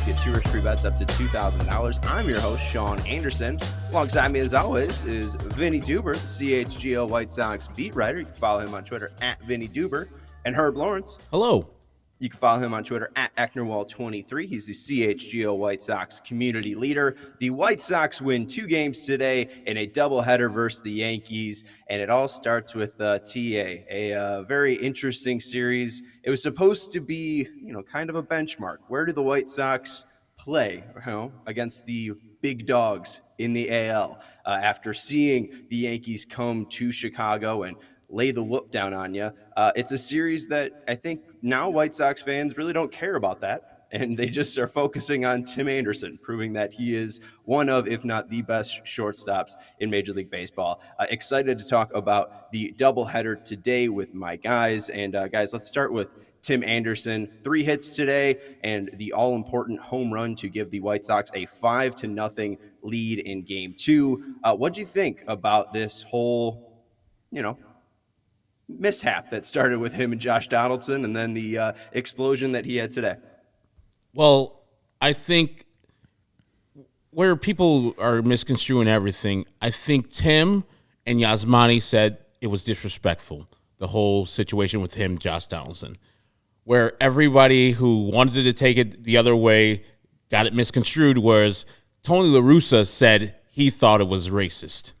Get 2 risk free bets up to $2,000. I'm your host, Sean Anderson. Alongside me, as always, is Vinnie Duber, the CHGO White Sox beat writer. You can follow him on Twitter at Vinnie Duber. And Herb Lawrence. Hello. You can follow him on Twitter at Ecknerwall23. He's the CHGO White Sox community leader. The White Sox win 2 games today in a doubleheader versus the Yankees, and it all starts with TA, a very interesting series. It was supposed to be, kind of a benchmark. Where do the White Sox play against the big dogs in the AL after seeing the Yankees come to Chicago and lay the whoop down on you? It's a series that I think now White Sox fans really don't care about that, and they just are focusing on Tim Anderson, proving that he is one of, if not the best shortstops in Major League Baseball. Excited to talk about the doubleheader today with my guys. And guys, let's start with Tim Anderson. 3 hits today and the all-important home run to give the White Sox a 5-0 lead in Game 2. What do you think about this whole, mishap that started with him and Josh Donaldson and then the explosion that he had today? Well, I think where people are misconstruing everything, I think Tim and Yasmani said it was disrespectful, the whole situation with him, Josh Donaldson, where everybody who wanted to take it the other way got it misconstrued, whereas Tony La Russa said he thought it was racist.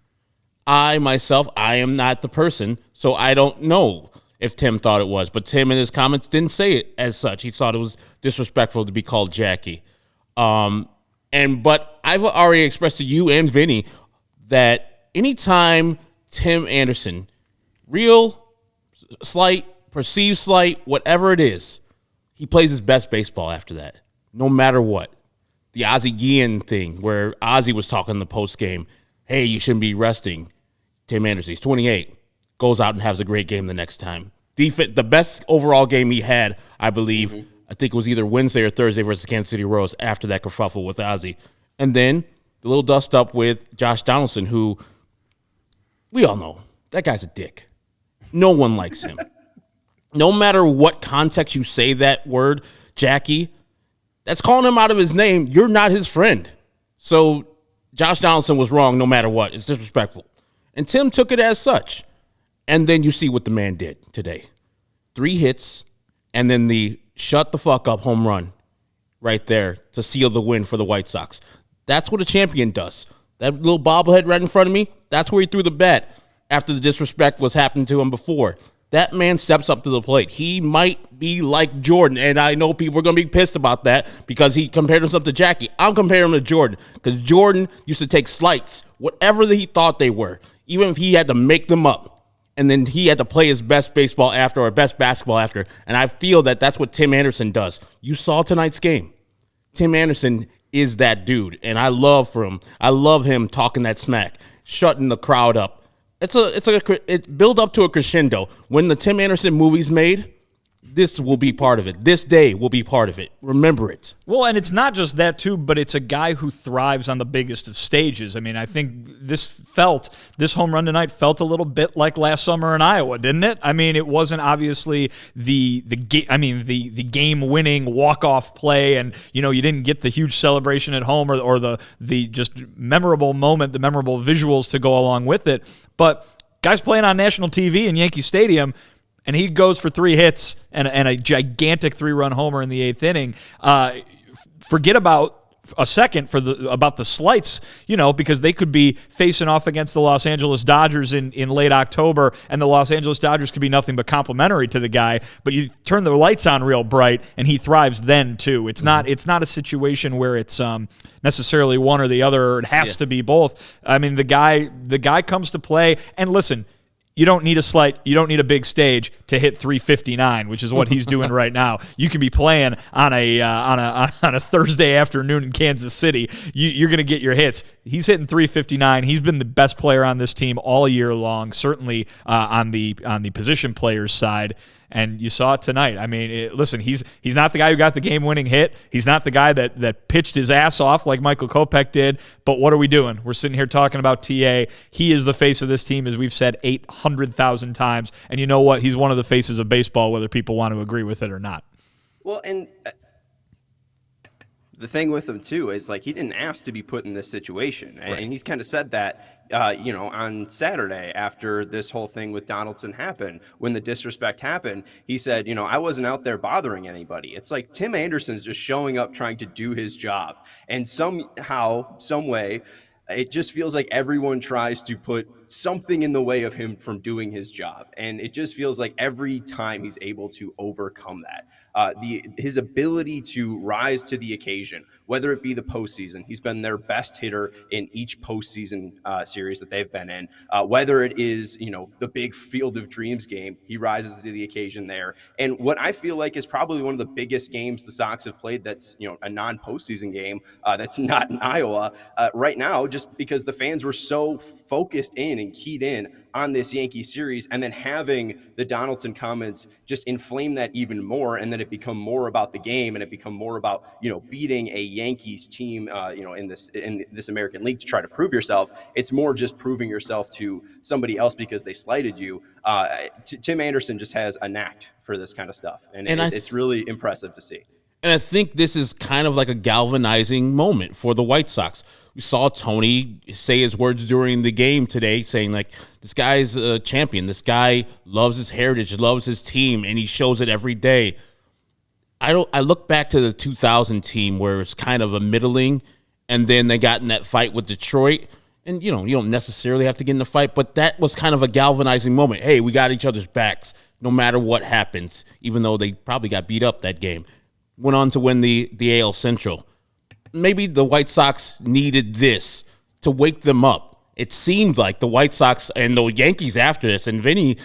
I am not the person, so I don't know if Tim thought it was. But Tim in his comments didn't say it as such. He thought it was disrespectful to be called Jackie. But I've already expressed to you and Vinny that anytime Tim Anderson, real, slight, perceived slight, whatever it is, he plays his best baseball after that, no matter what. The Ozzie Guillen thing where Ozzie was talking in the postgame, hey, you shouldn't be resting. Tim Anderson, he's 28, goes out and has a great game the next time. The best overall game he had, I believe, I think it was either Wednesday or Thursday versus Kansas City Royals after that kerfuffle with Ozzie. And then the little dust up with Josh Donaldson, who we all know, that guy's a dick. No one likes him. No matter what context you say that word, Jackie, that's calling him out of his name. You're not his friend. So Josh Donaldson was wrong no matter what. It's disrespectful. And Tim took it as such. And then you see what the man did today. 3 hits, and then the shut the fuck up home run right there to seal the win for the White Sox. That's what a champion does. That little bobblehead right in front of me, that's where he threw the bat after the disrespect was happening to him before. That man steps up to the plate. He might be like Jordan, and I know people are going to be pissed about that because he compared himself to Jackie. I'm comparing him to Jordan because Jordan used to take slights, whatever he thought they were, even if he had to make them up, and then he had to play his best baseball after or best basketball after, and I feel that that's what Tim Anderson does. You saw tonight's game. Tim Anderson is that dude, and I love him talking that smack, shutting the crowd up. It's build up to a crescendo. When the Tim Anderson movie's made, this will be part of it. This day will be part of it. Remember it. Well, and it's not just that, too, but it's a guy who thrives on the biggest of stages. I mean, I think this home run tonight felt a little bit like last summer in Iowa, didn't it? I mean, it wasn't obviously the game-winning walk-off play, and, you didn't get the huge celebration at home or the just memorable moment, the memorable visuals to go along with it. But guys playing on national TV in Yankee Stadium, and he goes for 3 hits and a gigantic 3-run homer in the 8th inning. Forget about a second about the slights, because they could be facing off against the Los Angeles Dodgers in late October, and the Los Angeles Dodgers could be nothing but complimentary to the guy. But you turn the lights on real bright, and he thrives then too. It's not a situation where it's necessarily one or the other. Or it has to be both. I mean, the guy comes to play, and listen. You don't need a big stage to hit 359, which is what he's doing right now. You can be playing on a Thursday afternoon in Kansas City. You're going to get your hits. He's hitting 359. He's been the best player on this team all year long, certainly on the position players side. And you saw it tonight. I mean, listen, he's not the guy who got the game-winning hit. He's not the guy that pitched his ass off like Michael Kopech did. But what are we doing? We're sitting here talking about TA. He is the face of this team, as we've said 800,000 times. And you know what? He's one of the faces of baseball, whether people want to agree with it or not. Well, and The thing with him too is like he didn't ask to be put in this situation, and he's kind of said that on Saturday after this whole thing with Donaldson happened, when the disrespect happened, he said, I wasn't out there bothering anybody. It's like Tim Anderson's just showing up trying to do his job, and somehow, some way, it just feels like everyone tries to put something in the way of him from doing his job. And it just feels like every time he's able to overcome that, his ability to rise to the occasion, whether it be the postseason, he's been their best hitter in each postseason series that they've been in. Whether it is, the big Field of Dreams game, he rises to the occasion there. And what I feel like is probably one of the biggest games the Sox have played that's, a non-postseason game that's not in Iowa right now, just because the fans were so focused in and keyed in on this Yankee series, and then having the Donaldson comments just inflame that even more, and then it become more about the game, and it become more about beating a Yankees team in this American League to try to prove yourself. It's more just proving yourself to somebody else because they slighted you. Tim Anderson just has a knack for this kind of stuff, and it's really impressive to see. And I think this is kind of like a galvanizing moment for the White Sox. We saw Tony say his words during the game today, saying like, this guy's a champion. This guy loves his heritage, loves his team, and he shows it every day. I look back to the 2000 team where it's kind of a middling, and then they got in that fight with Detroit. And, you don't necessarily have to get in the fight, but that was kind of a galvanizing moment. Hey, we got each other's backs no matter what happens, even though they probably got beat up that game. Went on to win the AL Central. Maybe the White Sox needed this to wake them up. It seemed like the White Sox and the Yankees after this, and Vinny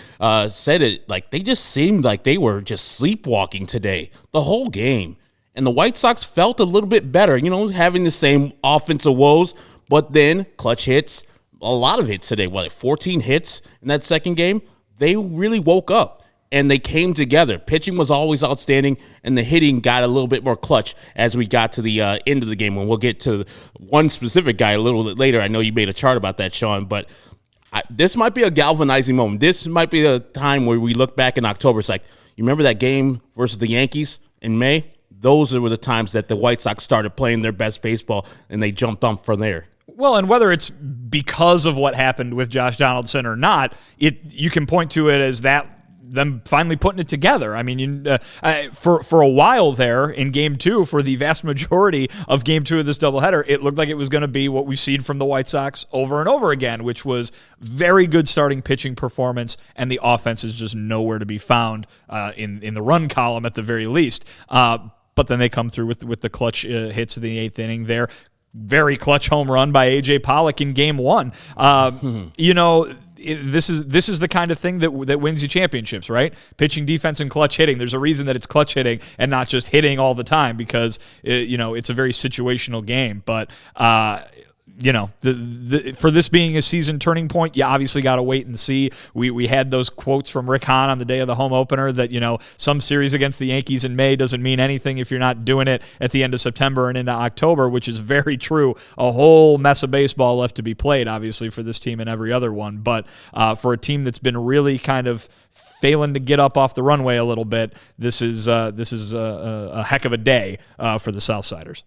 said it, like they just seemed like they were just sleepwalking today, the whole game. And the White Sox felt a little bit better, having the same offensive woes, but then clutch hits, a lot of hits today, 14 hits in that second game? They really woke up. And they came together. Pitching was always outstanding, and the hitting got a little bit more clutch as we got to the end of the game. And we'll get to one specific guy a little bit later. I know you made a chart about that, Sean, but this might be a galvanizing moment. This might be a time where we look back in October. It's like, you remember that game versus the Yankees in May? Those were the times that the White Sox started playing their best baseball, and they jumped on from there. Well, and whether it's because of what happened with Josh Donaldson or not, you can point to it as that them finally putting it together. I mean, for a while there in Game 2, for the vast majority of Game 2 of this doubleheader, it looked like it was going to be what we've seen from the White Sox over and over again, which was very good starting pitching performance, and the offense is just nowhere to be found in the run column at the very least. But then they come through with the clutch hits in the eighth inning there. Very clutch home run by A.J. Pollock in Game 1. This is the kind of thing that wins you championships, right? Pitching, defense, and clutch hitting. There's a reason that it's clutch hitting and not just hitting all the time, because it's a very situational game. But for this being a season turning point, you obviously got to wait and see. We had those quotes from Rick Hahn on the day of the home opener that, some series against the Yankees in May doesn't mean anything if you're not doing it at the end of September and into October, which is very true. A whole mess of baseball left to be played, obviously, for this team and every other one. But for a team that's been really kind of failing to get up off the runway a little bit, this is a heck of a day for the Southsiders.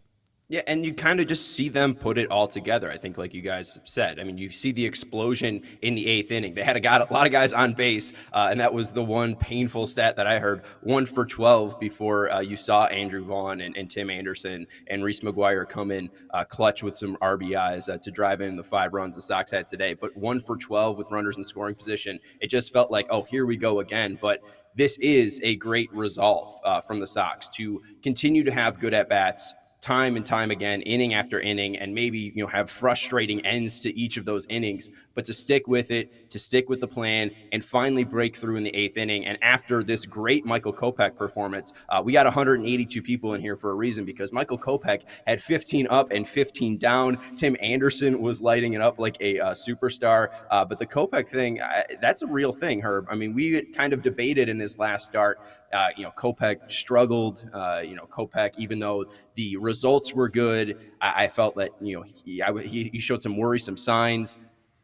Yeah, and you kind of just see them put it all together, I think, like you guys said. I mean, you see the explosion in the eighth inning. They had a lot of guys on base, and that was the one painful stat that I heard, 1 for 12 before you saw Andrew Vaughn and Tim Anderson and Reese McGuire come in clutch with some RBIs to drive in the 5 runs the Sox had today. But 1 for 12 with runners in scoring position, it just felt like, oh, here we go again. But this is a great resolve from the Sox to continue to have good at-bats, time and time again, inning after inning, and maybe have frustrating ends to each of those innings, but to stick with it, to stick with the plan, and finally break through in the eighth inning. And after this great Michael Kopech performance, we got 182 people in here for a reason, because Michael Kopech had 15 up and 15 down. Tim Anderson was lighting it up like a superstar, but the Kopech thing, that's a real thing, Herb. I mean, we kind of debated in his last start. Kopech struggled. Kopech, even though the results were good, I felt that he showed some worrisome signs.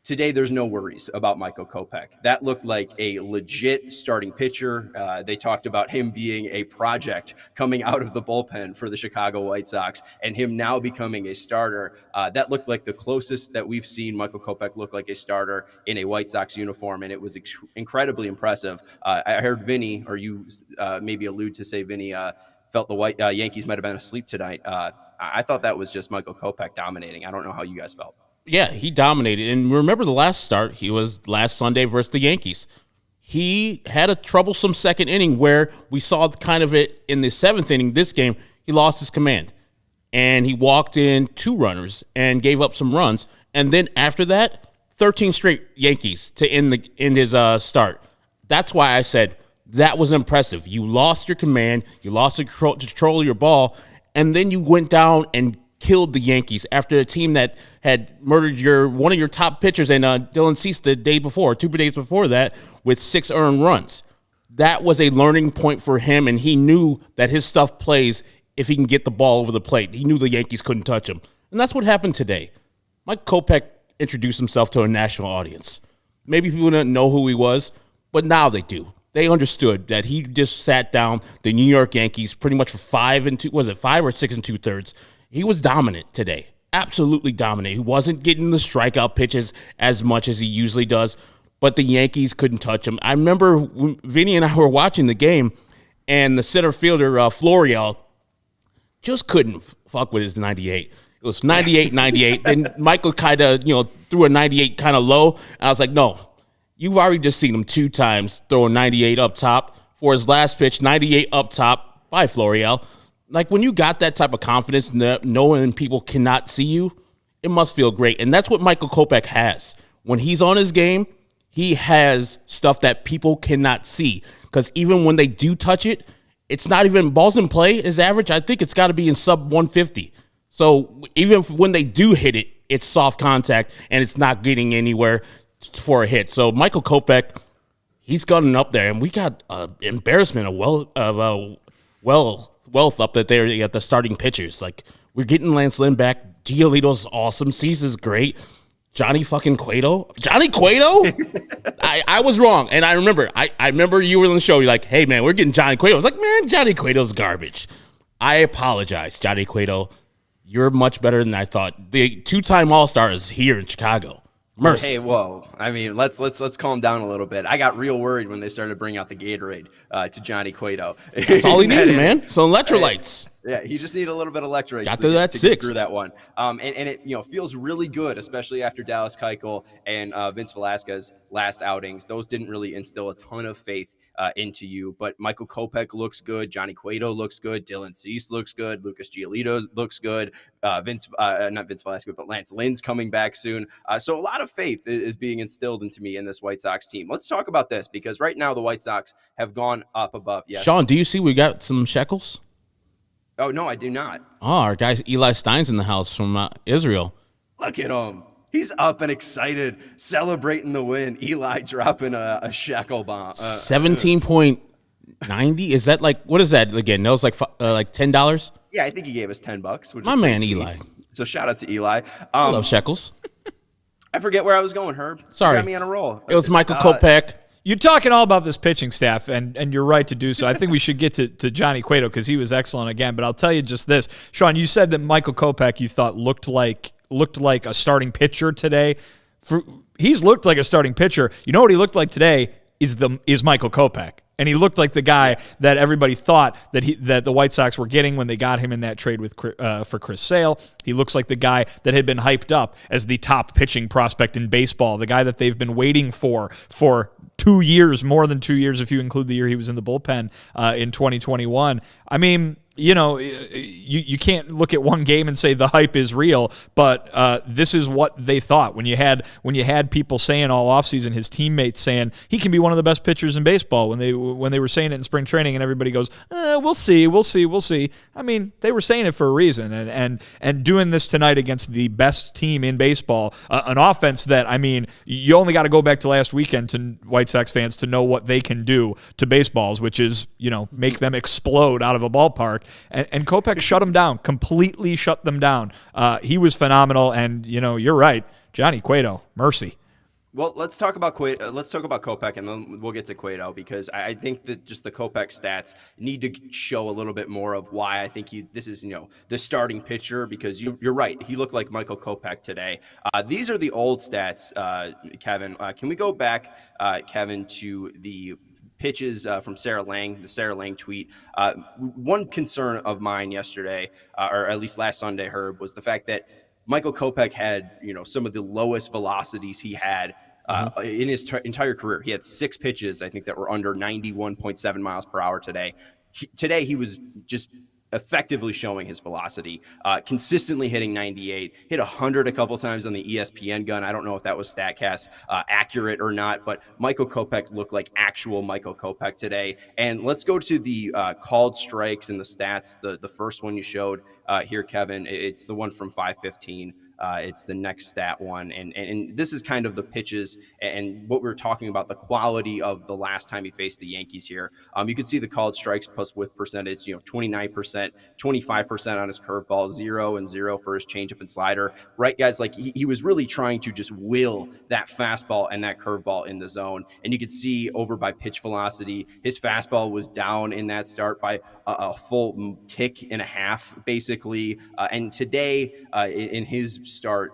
Today, there's no worries about Michael Kopech. That looked like a legit starting pitcher. They talked about him being a project coming out of the bullpen for the Chicago White Sox and him now becoming a starter. That looked like the closest that we've seen Michael Kopech look like a starter in a White Sox uniform, and it was incredibly impressive. I heard Vinny, or you maybe allude to say Vinny, felt the Yankees might have been asleep tonight. I thought that was just Michael Kopech dominating. I don't know how you guys felt. Yeah, he dominated. And remember the last start, he was last Sunday versus the Yankees. He had a troublesome second inning where we saw kind of it in the seventh inning. This game, he lost his command. And he walked in 2 runners and gave up some runs. And then after that, 13 straight Yankees to end his start. That's why I said that was impressive. You lost your command. You lost the control of your ball. And then you went down and killed the Yankees after a team that had murdered one of your top pitchers and Dylan Cease the day before, 2 days before that, with 6 earned runs. That was a learning point for him, and he knew that his stuff plays if he can get the ball over the plate. He knew the Yankees couldn't touch him. And that's what happened today. Mike Kopech introduced himself to a national audience. Maybe people didn't know who he was, but now they do. They understood that he just sat down the New York Yankees pretty much for 5 or 6 2/3. He was dominant today, absolutely dominant. He wasn't getting the strikeout pitches as much as he usually does, but the Yankees couldn't touch him. I remember when Vinny and I were watching the game, and the center fielder, Florial, just couldn't fuck with his 98. It was 98. Then Michael kind of, threw a 98 kind of low. And I was like, no, you've already just seen him 2 times throw a 98 up top. For his last pitch, 98 up top by Florial. Like, when you got that type of confidence, knowing people cannot see you, it must feel great. And that's what Michael Kopech has. When he's on his game, he has stuff that people cannot see. Because even when they do touch it, it's not even balls in play is average. I think it's got to be in sub 150. So even when they do hit it, it's soft contact, and it's not getting anywhere for a hit. So Michael Kopech, he's gunning up there, and we got embarrassment of wealth up there at the starting pitchers. Like, we're getting Lance Lynn back. Giolito's awesome. Cease is great. Johnny fucking Cueto. Johnny Cueto? I was wrong. And I remember you were on the show. You're like, hey, man, we're getting Johnny Cueto. I was like, man, Johnny Cueto's garbage. I apologize, Johnny Cueto. You're much better than I thought. The 2-time All-Star is here in Chicago. Mercy. Hey, whoa. I mean, let's calm down a little bit. I got real worried when they started bringing out the Gatorade to Johnny Cueto. That's all he needed, man. Some electrolytes. Yeah, he just needed a little bit of electrolytes Got through that 6. Through that one. And it feels really good, especially after Dallas Keuchel and Vince Velasquez last outings. Those didn't really instill a ton of faith into you, but Michael Kopech looks good. Johnny Cueto looks good. Dylan Cease looks good. Lucas Giolito looks good. Not Vince Velasquez, but Lance Lynn's coming back soon. So a lot of faith is being instilled into me in this White Sox team. Let's talk about this, because right now the White Sox have gone up above. Yes. Sean, do you see we got some shekels? Oh, no, I do not. Oh, our guy Eli Stein's in the house from Israel. Look at him. He's up and excited, celebrating the win. Eli dropping a shekel bomb. 17.90? Is that like, what is that again? That was like $10? Yeah, I think he gave us $10. Which My man, Eli. So shout out to Eli. I love shekels. I forget where I was going, Herb. Sorry. You got me on a roll. It was Michael Kopech. You're talking all about this pitching staff, and you're right to do so. I think we should get to Johnny Cueto because he was excellent again. But I'll tell you just this, Sean. You said that Michael Kopech you thought looked like a starting pitcher today. He's looked like a starting pitcher. You know what he looked like today is Michael Kopech. And he looked like the guy that everybody thought that the White Sox were getting when they got him in that trade for Chris Sale. He looks like the guy that had been hyped up as the top pitching prospect in baseball, the guy that they've been waiting for 2 years, more than 2 years if you include the year he was in the bullpen in 2021. I mean, you can't look at one game and say the hype is real, but this is what they thought when you had people saying all offseason, his teammates saying he can be one of the best pitchers in baseball when they were saying it in spring training, and everybody goes, we'll see. I mean, they were saying it for a reason, and doing this tonight against the best team in baseball, an offense that, I mean, you only got to go back to last weekend to White Sox fans to know what they can do to baseballs, which is make them explode out of a ballpark. And Kopech shut them down, completely shut them down. He was phenomenal, and you're right, Johnny Cueto, mercy. Well, let's talk about let's talk about Kopech, and then we'll get to Cueto, because I think that just the Kopech stats need to show a little bit more of why I think this is the starting pitcher, because you're right, he looked like Michael Kopech today. These are the old stats, Kevin. Can we go back, Kevin, to the pitches from Sarah Lang, the Sarah Lang tweet? One concern of mine yesterday, or at least last Sunday, Herb, was the fact that Michael Kopech had, some of the lowest velocities he had in his entire career. He had 6 pitches, I think, that were under 91.7 miles per hour today. Today, he was just effectively showing his velocity, consistently hitting 98, hit 100 a couple times on the ESPN gun. I don't know if that was StatCast accurate or not, but Michael Kopech looked like actual Michael Kopech today. And let's go to the called strikes and the stats. The first one you showed here, Kevin, it's the one from 515. It's the next stat one. And this is kind of the pitches and what we were talking about, the quality of the last time he faced the Yankees here. You could see the called strikes plus whiff percentage, 29%, 25% on his curveball, 0 and 0 for his changeup and slider. Right, guys? Like he was really trying to just will that fastball and that curveball in the zone. And you could see over by pitch velocity, his fastball was down in that start by a full tick and a half, basically. And today, in his start,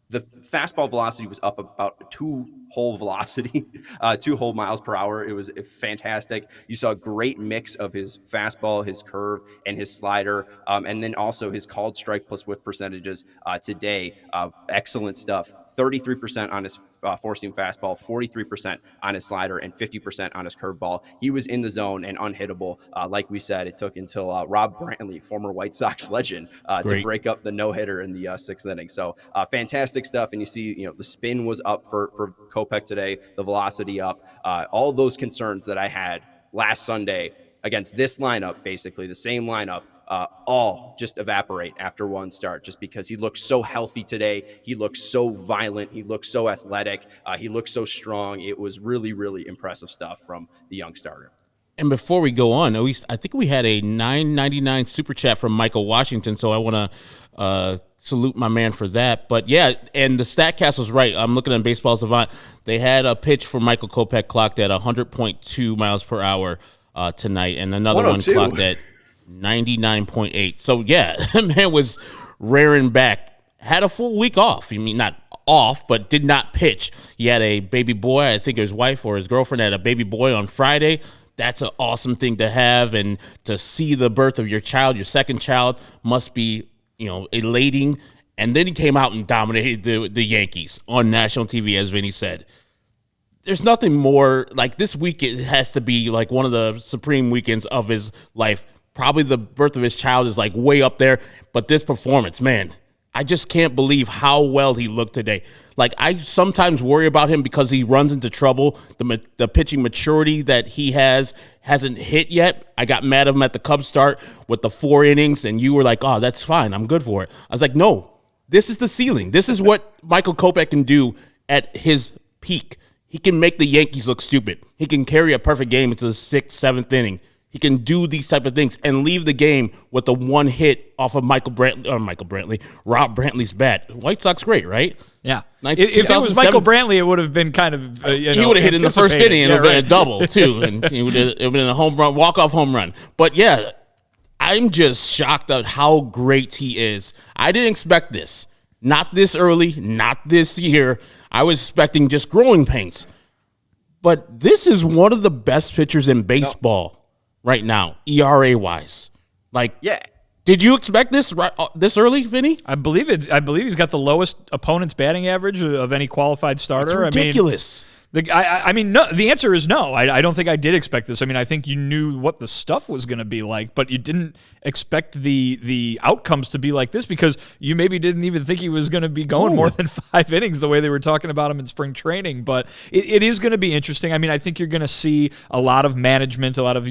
the fastball velocity was up about 2 whole velocity, 2 whole miles per hour. It was fantastic. You saw a great mix of his fastball, his curve, and his slider, and then also his called strike plus whiff percentages today. Excellent stuff. 33% on his four-seam fastball, 43% on his slider, and 50% on his curveball. He was in the zone and unhittable. Like we said, it took until Rob Brantley, former White Sox legend, to break up the no-hitter in the 6th inning. So fantastic stuff. And you see, the spin was up for Kopech today, the velocity up. All those concerns that I had last Sunday against this lineup, basically the same lineup, all just evaporate after one start, just because he looks so healthy today. He looks so violent. He looks so athletic. He looks so strong. It was really, really impressive stuff from the young starter. And before we go on, I think we had a $9.99 super chat from Michael Washington, so I want to salute my man for that. But yeah, and the StatCast was right. I'm looking at Baseball Savant. They had a pitch for Michael Kopech clocked at 100.2 miles per hour tonight, and another one clocked at 99.8. So yeah, that man was raring back. Had a full week off. I mean, not off, but did not pitch. He had a baby boy. I think his wife or his girlfriend had a baby boy on Friday. That's an awesome thing to have, and to see the birth of your child, your second child, must be, elating. And then he came out and dominated the Yankees on national TV, as Vinny said. There's nothing more, like, this weekend has to be like one of the supreme weekends of his life. Probably the birth of his child is like way up there, but this performance, man, I just can't believe how well he looked today. Like, I sometimes worry about him because he runs into trouble. The pitching maturity that he hasn't hit yet. I got mad at him at the Cubs start with the 4 innings, and you were like, oh, that's fine, I'm good for it. I was like, no, this is the ceiling. This is what Michael Kopech can do at his peak. He can make the Yankees look stupid. He can carry a perfect game into the 6th, 7th inning. He can do these type of things and leave the game with the one hit off of Rob Brantley's bat. White Sox great, right? Yeah. If it was Michael Brantley, it would have been kind of, he would have hit in the first inning, and it would have been a double, too. And it would have been a home run, walk-off home run. But, yeah, I'm just shocked at how great he is. I didn't expect this. Not this early, not this year. I was expecting just growing pains. But this is one of the best pitchers in baseball right now, ERA-wise. Like, yeah. Did you expect this this early, Vinny? I believe he's got the lowest opponent's batting average of any qualified starter. It's ridiculous. I mean, no. The answer is no. I don't think I did expect this. I mean, I think you knew what the stuff was going to be like, but you didn't expect the outcomes to be like this, because you maybe didn't even think he was going to be going more than 5 innings the way they were talking about him in spring training. But it is going to be interesting. I mean, I think you're going to see a lot of management, a lot of,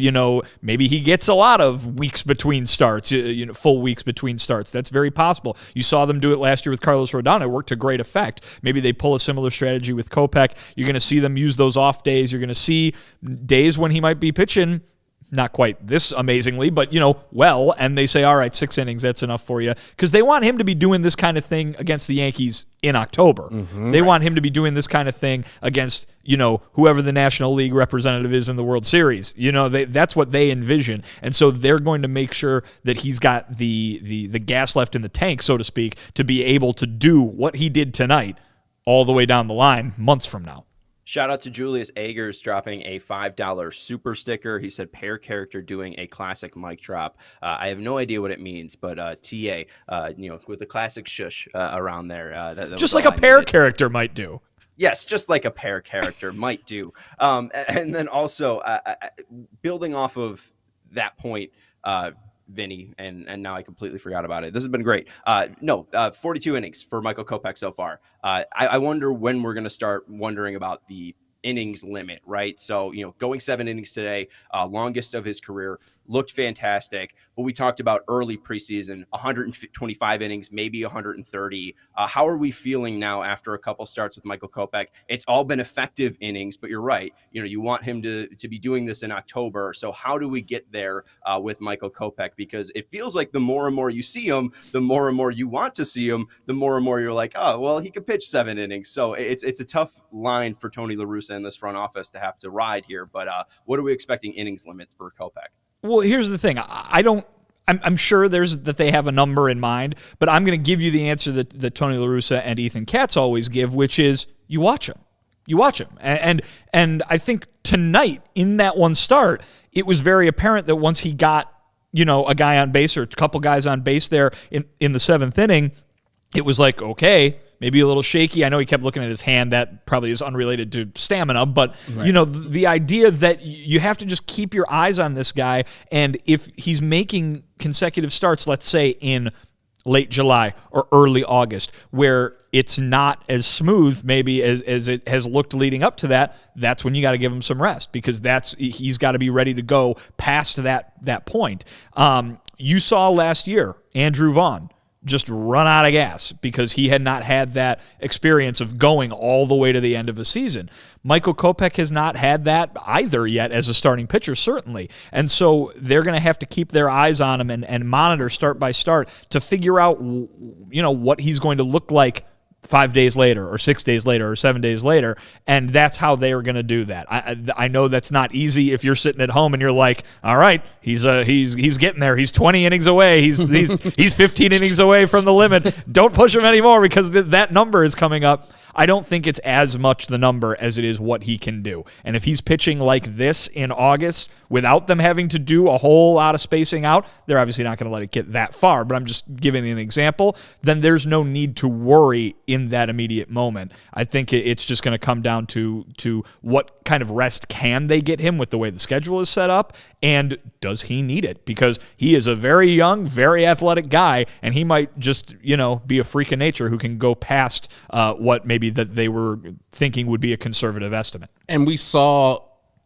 maybe he gets a lot of weeks between starts, full weeks between starts. That's very possible. You saw them do it last year with Carlos Rodon. It worked to great effect. Maybe they pull a similar strategy with Kopech. You're going to see them use those off days. You're going to see days when he might be pitching not quite this amazingly, but, well, and they say, all right, 6 innings, that's enough for you. Because they want him to be doing this kind of thing against the Yankees in October. They want him to be doing this kind of thing against, whoever the National League representative is in the World Series. That's what they envision. And so they're going to make sure that he's got the gas left in the tank, so to speak, to be able to do what he did tonight all the way down the line months from now. Shout out to Julius Agers dropping a $5 super sticker. He said pair character doing a classic mic drop. I have no idea what it means, but TA, with the classic shush around there. That just like a pair character might do. Yes, just like a pair character might do. And then also building off of that point, Vinny, and now I completely forgot about it. This has been great. 42 innings for Michael Kopech so far. I wonder when we're going to start wondering about the innings limit, right? So, going 7 innings today, longest of his career, looked fantastic. But we talked about early preseason, 125 innings, maybe 130. How are we feeling now after a couple starts with Michael Kopech? It's all been effective innings, but you're right. You want him to be doing this in October. So how do we get there with Michael Kopech? Because it feels like the more and more you see him, the more and more you want to see him, the more and more you're like, oh, well, he could pitch 7 innings. So it's a tough line for Tony La Russa in this front office to have to ride here. But what are we expecting innings limits for Kopech? Well, here's the thing. I'm sure that they have a number in mind, but I'm going to give you the answer that Tony La Russa and Ethan Katz always give, which is you watch him. You watch him. And I think tonight in that one start, it was very apparent that once he got, a guy on base or a couple guys on base there in the 7th inning, it was like, okay, maybe a little shaky. I know he kept looking at his hand. That probably is unrelated to stamina. But, right. The idea that you have to just keep your eyes on this guy. And if he's making consecutive starts, let's say in late July or early August, where it's not as smooth maybe as it has looked leading up to that, that's when you got to give him some rest, because he's got to be ready to go past that point. You saw last year, Andrew Vaughn just run out of gas because he had not had that experience of going all the way to the end of a season. Michael Kopech has not had that either yet as a starting pitcher, certainly. And so they're going to have to keep their eyes on him and monitor start by start to figure out, what he's going to look like 5 days later or 6 days later or 7 days later, and that's how they are going to do that. I know that's not easy if you're sitting at home and you're like, all right, he's getting there. He's 20 innings away. He's 15 innings away from the limit. Don't push him anymore because that number is coming up. I don't think it's as much the number as it is what he can do. And if he's pitching like this in August without them having to do a whole lot of spacing out, they're obviously not going to let it get that far, but I'm just giving an example, then there's no need to worry in that immediate moment. I think it's just going to come down to what kind of rest can they get him with the way the schedule is set up, and does he need it? Because he is a very young, very athletic guy, and he might just, be a freak of nature who can go past what maybe that they were thinking would be a conservative estimate. And we saw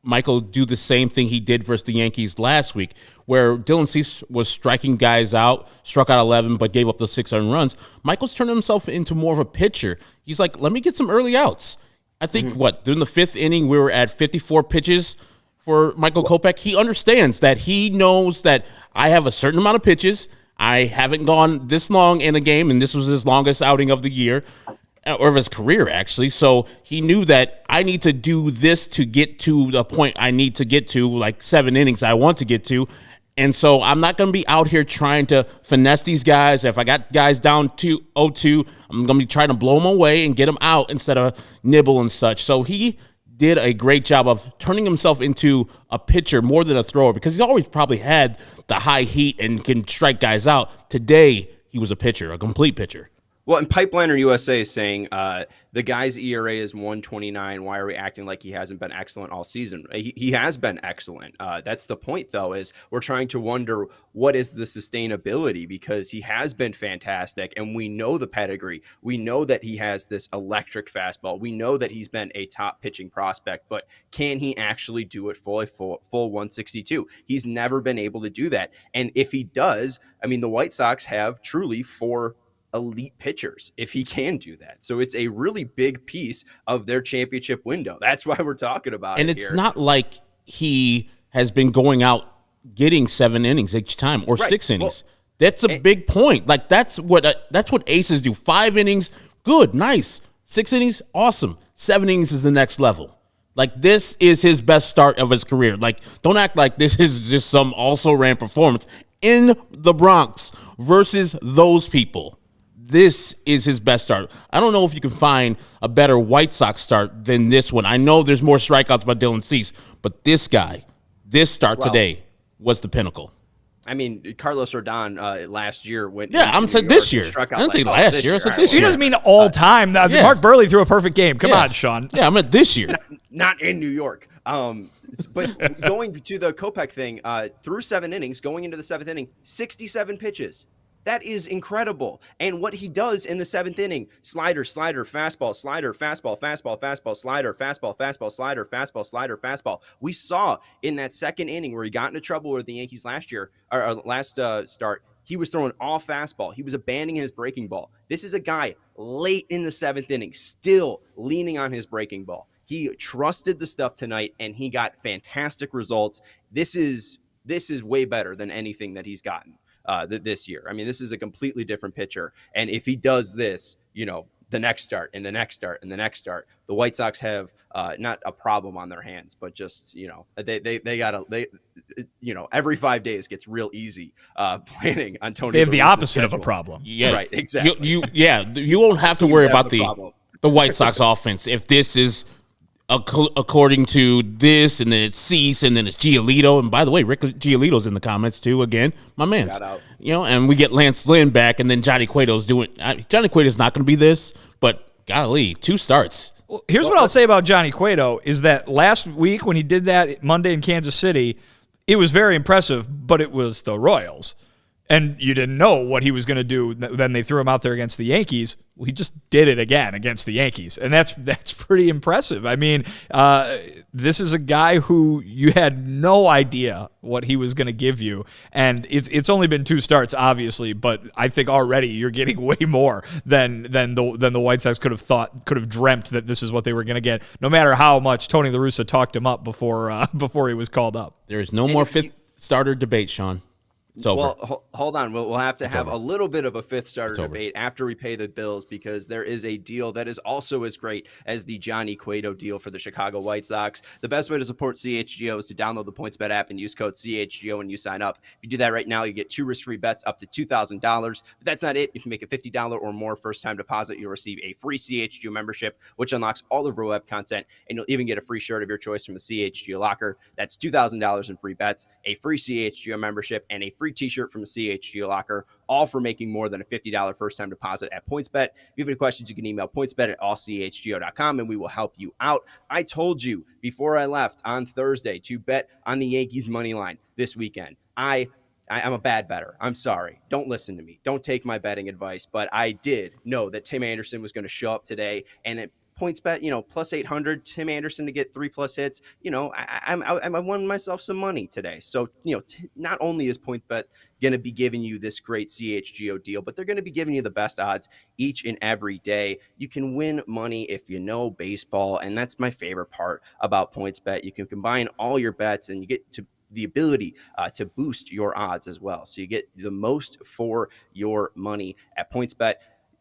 Michael do the same thing he did versus the Yankees last week, where Dylan Cease was striking guys out, struck out 11, but gave up those 6 earned runs. Michael's turned himself into more of a pitcher. He's like, let me get some early outs. I think, during the 5th inning, we were at 54 pitches for Michael Kopech. He understands that he knows that I have a certain amount of pitches. I haven't gone this long in a game, and this was his longest outing of the year, or of his career, actually. So he knew that I need to do this to get to the point I need to get to, like 7 innings I want to get to. And so I'm not going to be out here trying to finesse these guys. If I got guys down 2-0-2, I'm going to be trying to blow them away and get them out instead of nibble and such. So he did a great job of turning himself into a pitcher more than a thrower, because he's always probably had the high heat and can strike guys out. Today, he was a pitcher, a complete pitcher. Well, and Pipeliner USA is saying the guy's ERA is 1.29. Why are we acting like he hasn't been excellent all season? He has been excellent. That's the point, though, is we're trying to wonder what is the sustainability, because he has been fantastic, and we know the pedigree. We know that he has this electric fastball. We know that he's been a top pitching prospect, but can he actually do it full 162? He's never been able to do that. And if he does, I mean, the White Sox have truly 4 elite pitchers if he can do that. So it's a really big piece of their championship window. That's why we're talking about it. And it's not like he has been going out getting 7 innings each time or 6 innings. Well, that's a big point. Like that's what aces do. 5 innings, good, nice. 6 innings, awesome. 7 innings is the next level. Like this is his best start of his career. Like don't act like this is just some also ran performance in the Bronx versus those people. This is his best start. I don't know if you can find a better White Sox start than this one. I know there's more strikeouts by Dylan Cease, but this start today was the pinnacle. I mean, Carlos Rodon last year went. Yeah, I'm saying this year. I didn't say last year. I said this year. He doesn't mean all time. Mark Burley threw a perfect game. Come on, Sean. Yeah, I meant this year. Not in New York. But going to the Kopech thing, through 7 innings, going into the 7th inning, 67 pitches. That is incredible. And what he does in the 7th inning, slider, fastball, slider, fastball, slider, fastball, slider, fastball. We saw in that 2nd inning where he got into trouble with the Yankees last year, or last start, he was throwing all fastball. He was abandoning his breaking ball. This is a guy late in the 7th inning, still leaning on his breaking ball. He trusted the stuff tonight, and he got fantastic results. This is way better than anything that he's gotten this year. I mean, this is a completely different pitcher. And if he does this, the next start and the next start and the next start, the White Sox have not a problem on their hands, but just, every 5 days gets real easy planning on Tony. They have the opposite of a problem. Yeah, right. Exactly. You won't have to worry about the White Sox offense if this is according to this, and then it's Cease, and then it's Giolito. And by the way, Rick Giolito's in the comments too. Again, my man. And we get Lance Lynn back, and then Johnny Cueto's doing. Johnny Cueto's not going to be this, but golly, 2 starts. Well, here's what I'll say about Johnny Cueto is that last week when he did that Monday in Kansas City, it was very impressive, but it was the Royals. And you didn't know what he was going to do. Then they threw him out there against the Yankees. Well, he just did it again against the Yankees, and that's pretty impressive. I mean, this is a guy who you had no idea what he was going to give you, and it's only been 2 starts, obviously, but I think already you're getting way more than the White Sox could have dreamt that this is what they were going to get. No matter how much Tony La Russa talked him up before he was called up. There is no more 5th starter debate, Sean. It's over. Well, hold on. We'll have to have a little bit of a 5th starter debate after we pay the bills, because there is a deal that is also as great as the Johnny Cueto deal for the Chicago White Sox. The best way to support CHGO is to download the PointsBet app and use code CHGO when you sign up. If you do that right now, you get 2 risk-free bets up to $2,000. But that's not it. If you make a $50 or more first-time deposit, you'll receive a free CHGO membership, which unlocks all the real web content, and you'll even get a free shirt of your choice from the CHGO locker. That's $2,000 in free bets, a free CHGO membership, and a free t-shirt from the CHGO locker, all for making more than a $50 first-time deposit at PointsBet. If you have any questions, you can email pointsbet@allchgo.com, and we will help you out. I told you before I left on Thursday to bet on the Yankees money line this weekend. I'm a bad bettor. I'm sorry. Don't listen to me. Don't take my betting advice. But I did know that Tim Anderson was going to show up today, and at PointsBet, plus 800, Tim Anderson to get 3+ hits. I won myself some money today. So, not only is PointsBet going to be giving you this great CHGO deal, but they're going to be giving you the best odds each and every day. You can win money if you know baseball, and that's my favorite part about PointsBet. You can combine all your bets, and you get to the ability to boost your odds as well. So you get the most for your money at PointsBet.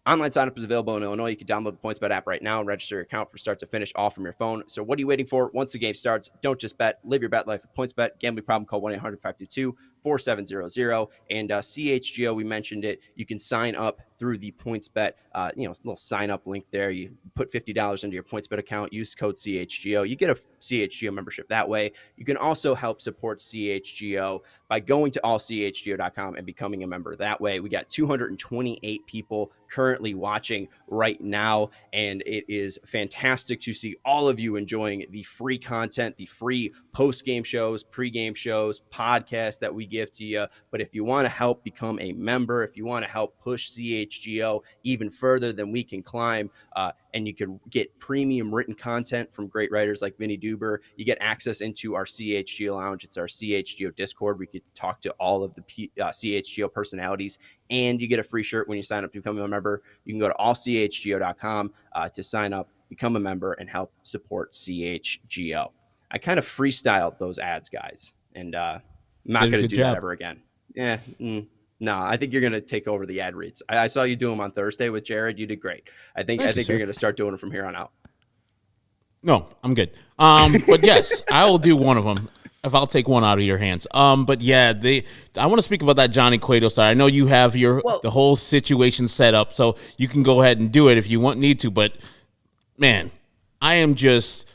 Online signup is available in Illinois. You can download the PointsBet app right now and register your account from start to finish, all from your phone. So what are you waiting for? Once the game starts, don't just bet. Live your bet life with PointsBet. Gambling problem, call 1-800-522-4700. And CHGO, we mentioned it. You can sign up through the PointsBet, little sign up link there. You put $50 into your PointsBet account, use code CHGO. You get a CHGO membership that way. You can also help support CHGO by going to allchgo.com and becoming a member that way. We got 228 people currently watching right now, and it is fantastic to see all of you enjoying the free content, the free post-game shows, pre-game shows, podcasts that we give to you. But if you want to help become a member, if you want to help push CHGO even further than we can climb, and you can get premium written content from great writers like Vinnie Duber, you get access into our CHGO lounge. It's our CHGO Discord. We could talk to all of the CHGO personalities, and you get a free shirt when you sign up to become a member. You can go to allchgo.com to sign up, become a member, and help support CHGO. I kind of freestyled those ads, guys. and I'm not Did a going to good do that job. ever again. Yeah. No, I think you're going to take over the ad reads. I saw you do them on Thursday with Jared. You did great. I think Thank you, you're sir. going to start doing them from here on out. No, I'm good. But yes, I will do one of them if I'll take one out of your hands. But yeah, I want to speak about that Johnny Cueto side. I know you have the whole situation set up, so you can go ahead and do it if you need to. But man, I am just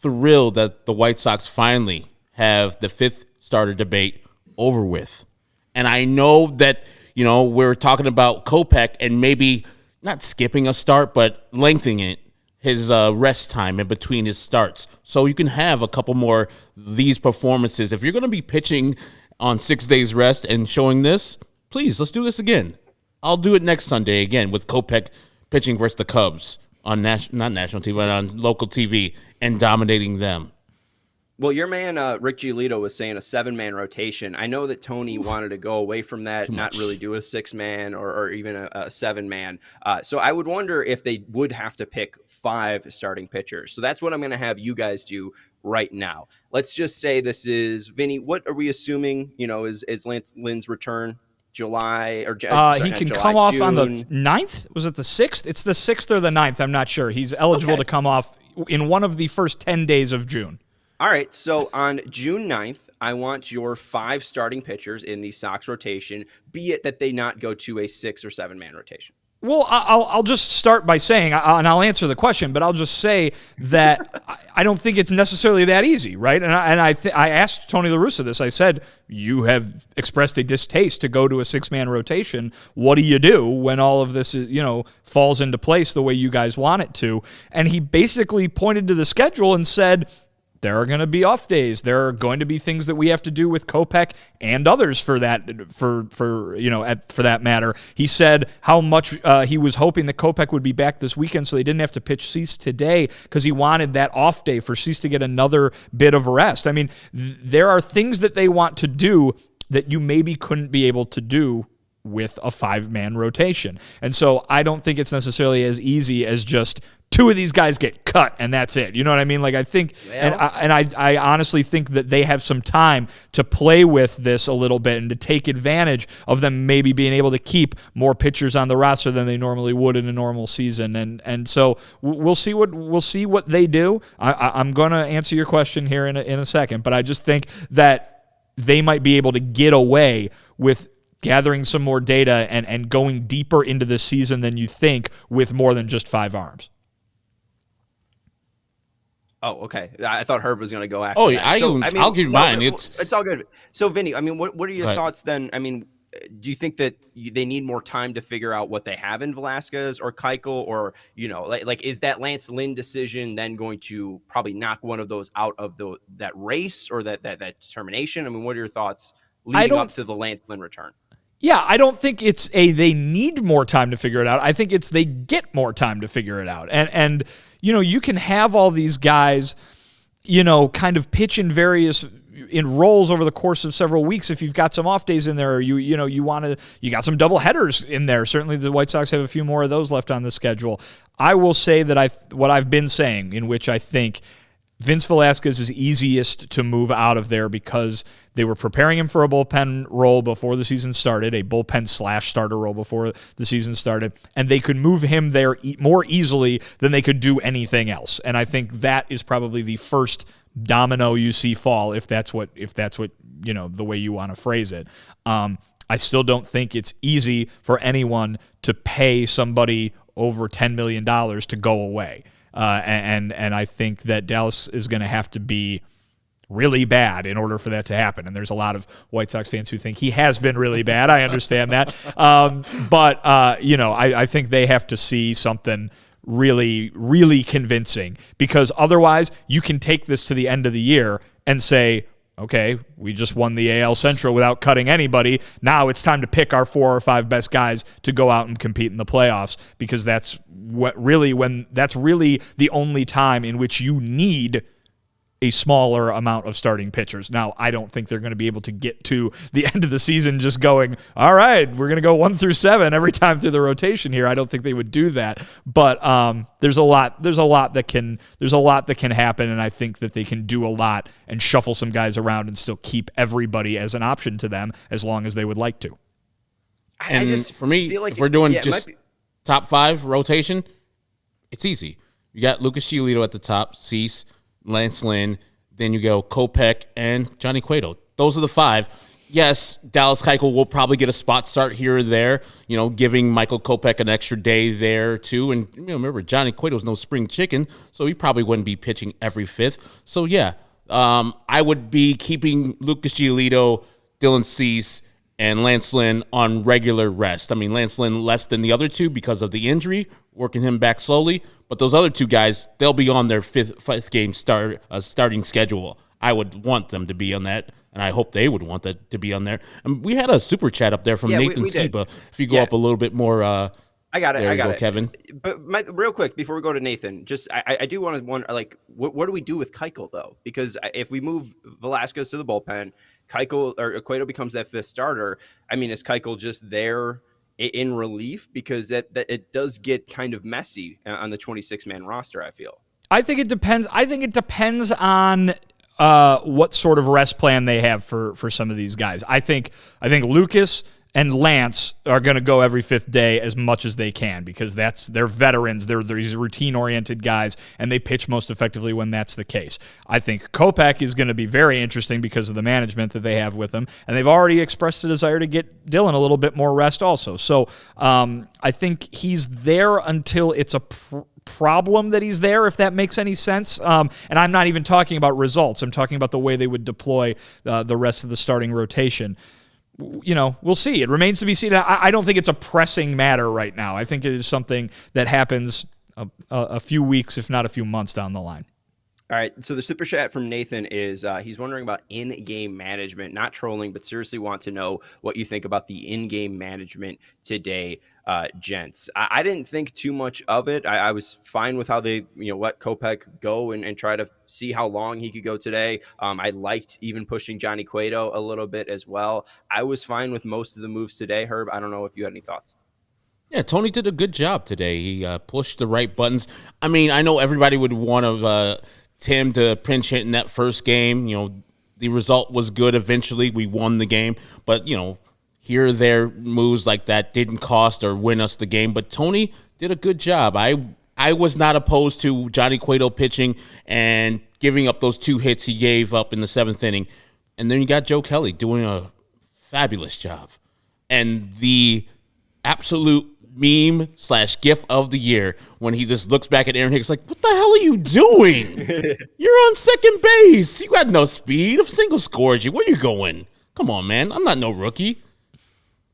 thrilled that the White Sox finally have the fifth starter debate over with. And I know that, we're talking about Kopech and maybe not skipping a start, but lengthening it, his rest time in between his starts. So you can have a couple more these performances. If you're going to be pitching on 6 days rest and showing this, please, let's do this again. I'll do it next Sunday again with Kopech pitching versus the Cubs on not national TV, but on local TV and dominating them. Well, your man, Rick Giolito, was saying a 7-man rotation. I know that Tony wanted to go away from that, not really do a 6-man or even a 7-man. So I would wonder if they would have to pick 5 starting pitchers. So that's what I'm going to have you guys do right now. Let's just say this is, Vinny, what are we assuming, is Lance Lynn's return? July or he can come off on the 9th. Was it the 6th? It's the 6th or the 9th. I'm not sure. He's eligible to come off in one of the first 10 days of June. All right, so on June 9th, I want your 5 starting pitchers in the Sox rotation, be it that they not go to a 6 or 7-man rotation. Well, I'll just start by saying, and I'll answer the question, but I'll just say that I don't think it's necessarily that easy, right? And I asked Tony La Russa this. I said, you have expressed a distaste to go to a 6-man rotation. What do you do when all of this falls into place the way you guys want it to? And he basically pointed to the schedule and said, there are going to be off days. There are going to be things that we have to do with Kopech and others for that matter. He said how much he was hoping that Kopech would be back this weekend so they didn't have to pitch Cease today because he wanted that off day for Cease to get another bit of rest. I mean, there are things that they want to do that you maybe couldn't be able to do with a 5-man rotation. And so I don't think it's necessarily as easy as just 2 of these guys get cut and that's it. You know what I mean? Like I think, I honestly think that they have some time to play with this a little bit and to take advantage of them maybe being able to keep more pitchers on the roster than they normally would in a normal season. And so we'll see what they do. I'm going to answer your question here in a second, but I just think that they might be able to get away with gathering some more data and going deeper into the season than you think with more than just 5 arms. Oh, okay. I thought Herb was going to go after that. I'll give you mine. It's all good. So, Vinny, I mean, what are your thoughts then? I mean, do you think that they need more time to figure out what they have in Velasquez or Keuchel, or like is that Lance Lynn decision then going to probably knock one of those out of that race or that determination? I mean, what are your thoughts leading up to the Lance Lynn return? Yeah, I don't think it's they need more time to figure it out. I think it's they get more time to figure it out. And you can have all these guys, kind of pitch in roles over the course of several weeks if you've got some off days in there, or you got some double headers in there. Certainly the White Sox have a few more of those left on the schedule. I will say that what I've been saying, in which I think Vince Velasquez is easiest to move out of there because they were preparing him for a bullpen role before the season started, a bullpen / starter role before the season started, and they could move him there more easily than they could do anything else. And I think that is probably the first domino you see fall, if that's what the way you want to phrase it. I still don't think it's easy for anyone to pay somebody over $10 million to go away. And I think that Dallas is going to have to be really bad in order for that to happen. And there's a lot of White Sox fans who think he has been really bad. I understand that. But I think they have to see something really, really convincing, because otherwise you can take this to the end of the year and say, okay, we just won the AL Central without cutting anybody. Now it's time to pick our 4 or 5 best guys to go out and compete in the playoffs, because that's really the only time in which you need a smaller amount of starting pitchers. Now, I don't think they're going to be able to get to the end of the season just going, all right, we're going to go 1 through 7 every time through the rotation here. I don't think they would do that. But there's a lot that can happen, and I think that they can do a lot and shuffle some guys around and still keep everybody as an option to them as long as they would like to. And for me, if we're doing just top 5 rotation, it's easy. You got Lucas Giolito at the top, Cease, Lance Lynn, then you go Kopech and Johnny Cueto. Those are the 5. Yes, Dallas Keuchel will probably get a spot start here or there, giving Michael Kopech an extra day there too. And remember, Johnny Cueto's no spring chicken, so he probably wouldn't be pitching every 5th. So yeah, I would be keeping Lucas Giolito, Dylan Cease, and Lance Lynn on regular rest. I mean, Lance Lynn less than the other 2 because of the injury, working him back slowly. But those other 2 guys, they'll be on their fifth game starting schedule. I would want them to be on that, and I hope they would want that to be on there. And we had a super chat up there from Nathan Skiba. If you go up a little bit more, I got it, Kevin. But real quick before we go to Nathan, just I do want to wonder, like, what do we do with Keuchel though? Because if we move Velasquez to the bullpen, Keuchel or Cueto becomes that 5th starter. I mean, is Keuchel just there in relief? Because that it does get kind of messy on the 26-man roster, I feel. I think it depends. I think it depends on what sort of rest plan they have for some of these guys. I think Lucas and Lance are going to go every 5th day as much as they can because they're veterans. They're these routine-oriented guys, and they pitch most effectively when that's the case. I think Kopech is going to be very interesting because of the management that they have with him, and they've already expressed a desire to get Dylan a little bit more rest also. So I think he's there until it's a problem that he's there, if that makes any sense. And I'm not even talking about results. I'm talking about the way they would deploy the rest of the starting rotation. We'll see. It remains to be seen. I don't think it's a pressing matter right now. I think it is something that happens a few weeks, if not a few months down the line. All right, so the super chat from Nathan is he's wondering about in-game management, not trolling, but seriously want to know what you think about the in-game management today, gents. I didn't think too much of it. I was fine with how they let Kopech go and try to see how long he could go today. I liked even pushing Johnny Cueto a little bit as well. I was fine with most of the moves today. Herb, I don't know if you had any thoughts. Yeah, Tony did a good job today. He pushed the right buttons. I mean, I know everybody would want Tim to pinch hit in that first game. The result was good eventually. We won the game. But, here or there moves like that didn't cost or win us the game. But Tony did a good job. I was not opposed to Johnny Cueto pitching and giving up those 2 hits he gave up in the 7th inning. And then you got Joe Kelly doing a fabulous job. And the absolute meme/gif of the year when he just looks back at Aaron Hicks like, what the hell are you doing? You're on second base. You got no speed. If single scores you, where you going? Come on, man. I'm not no rookie.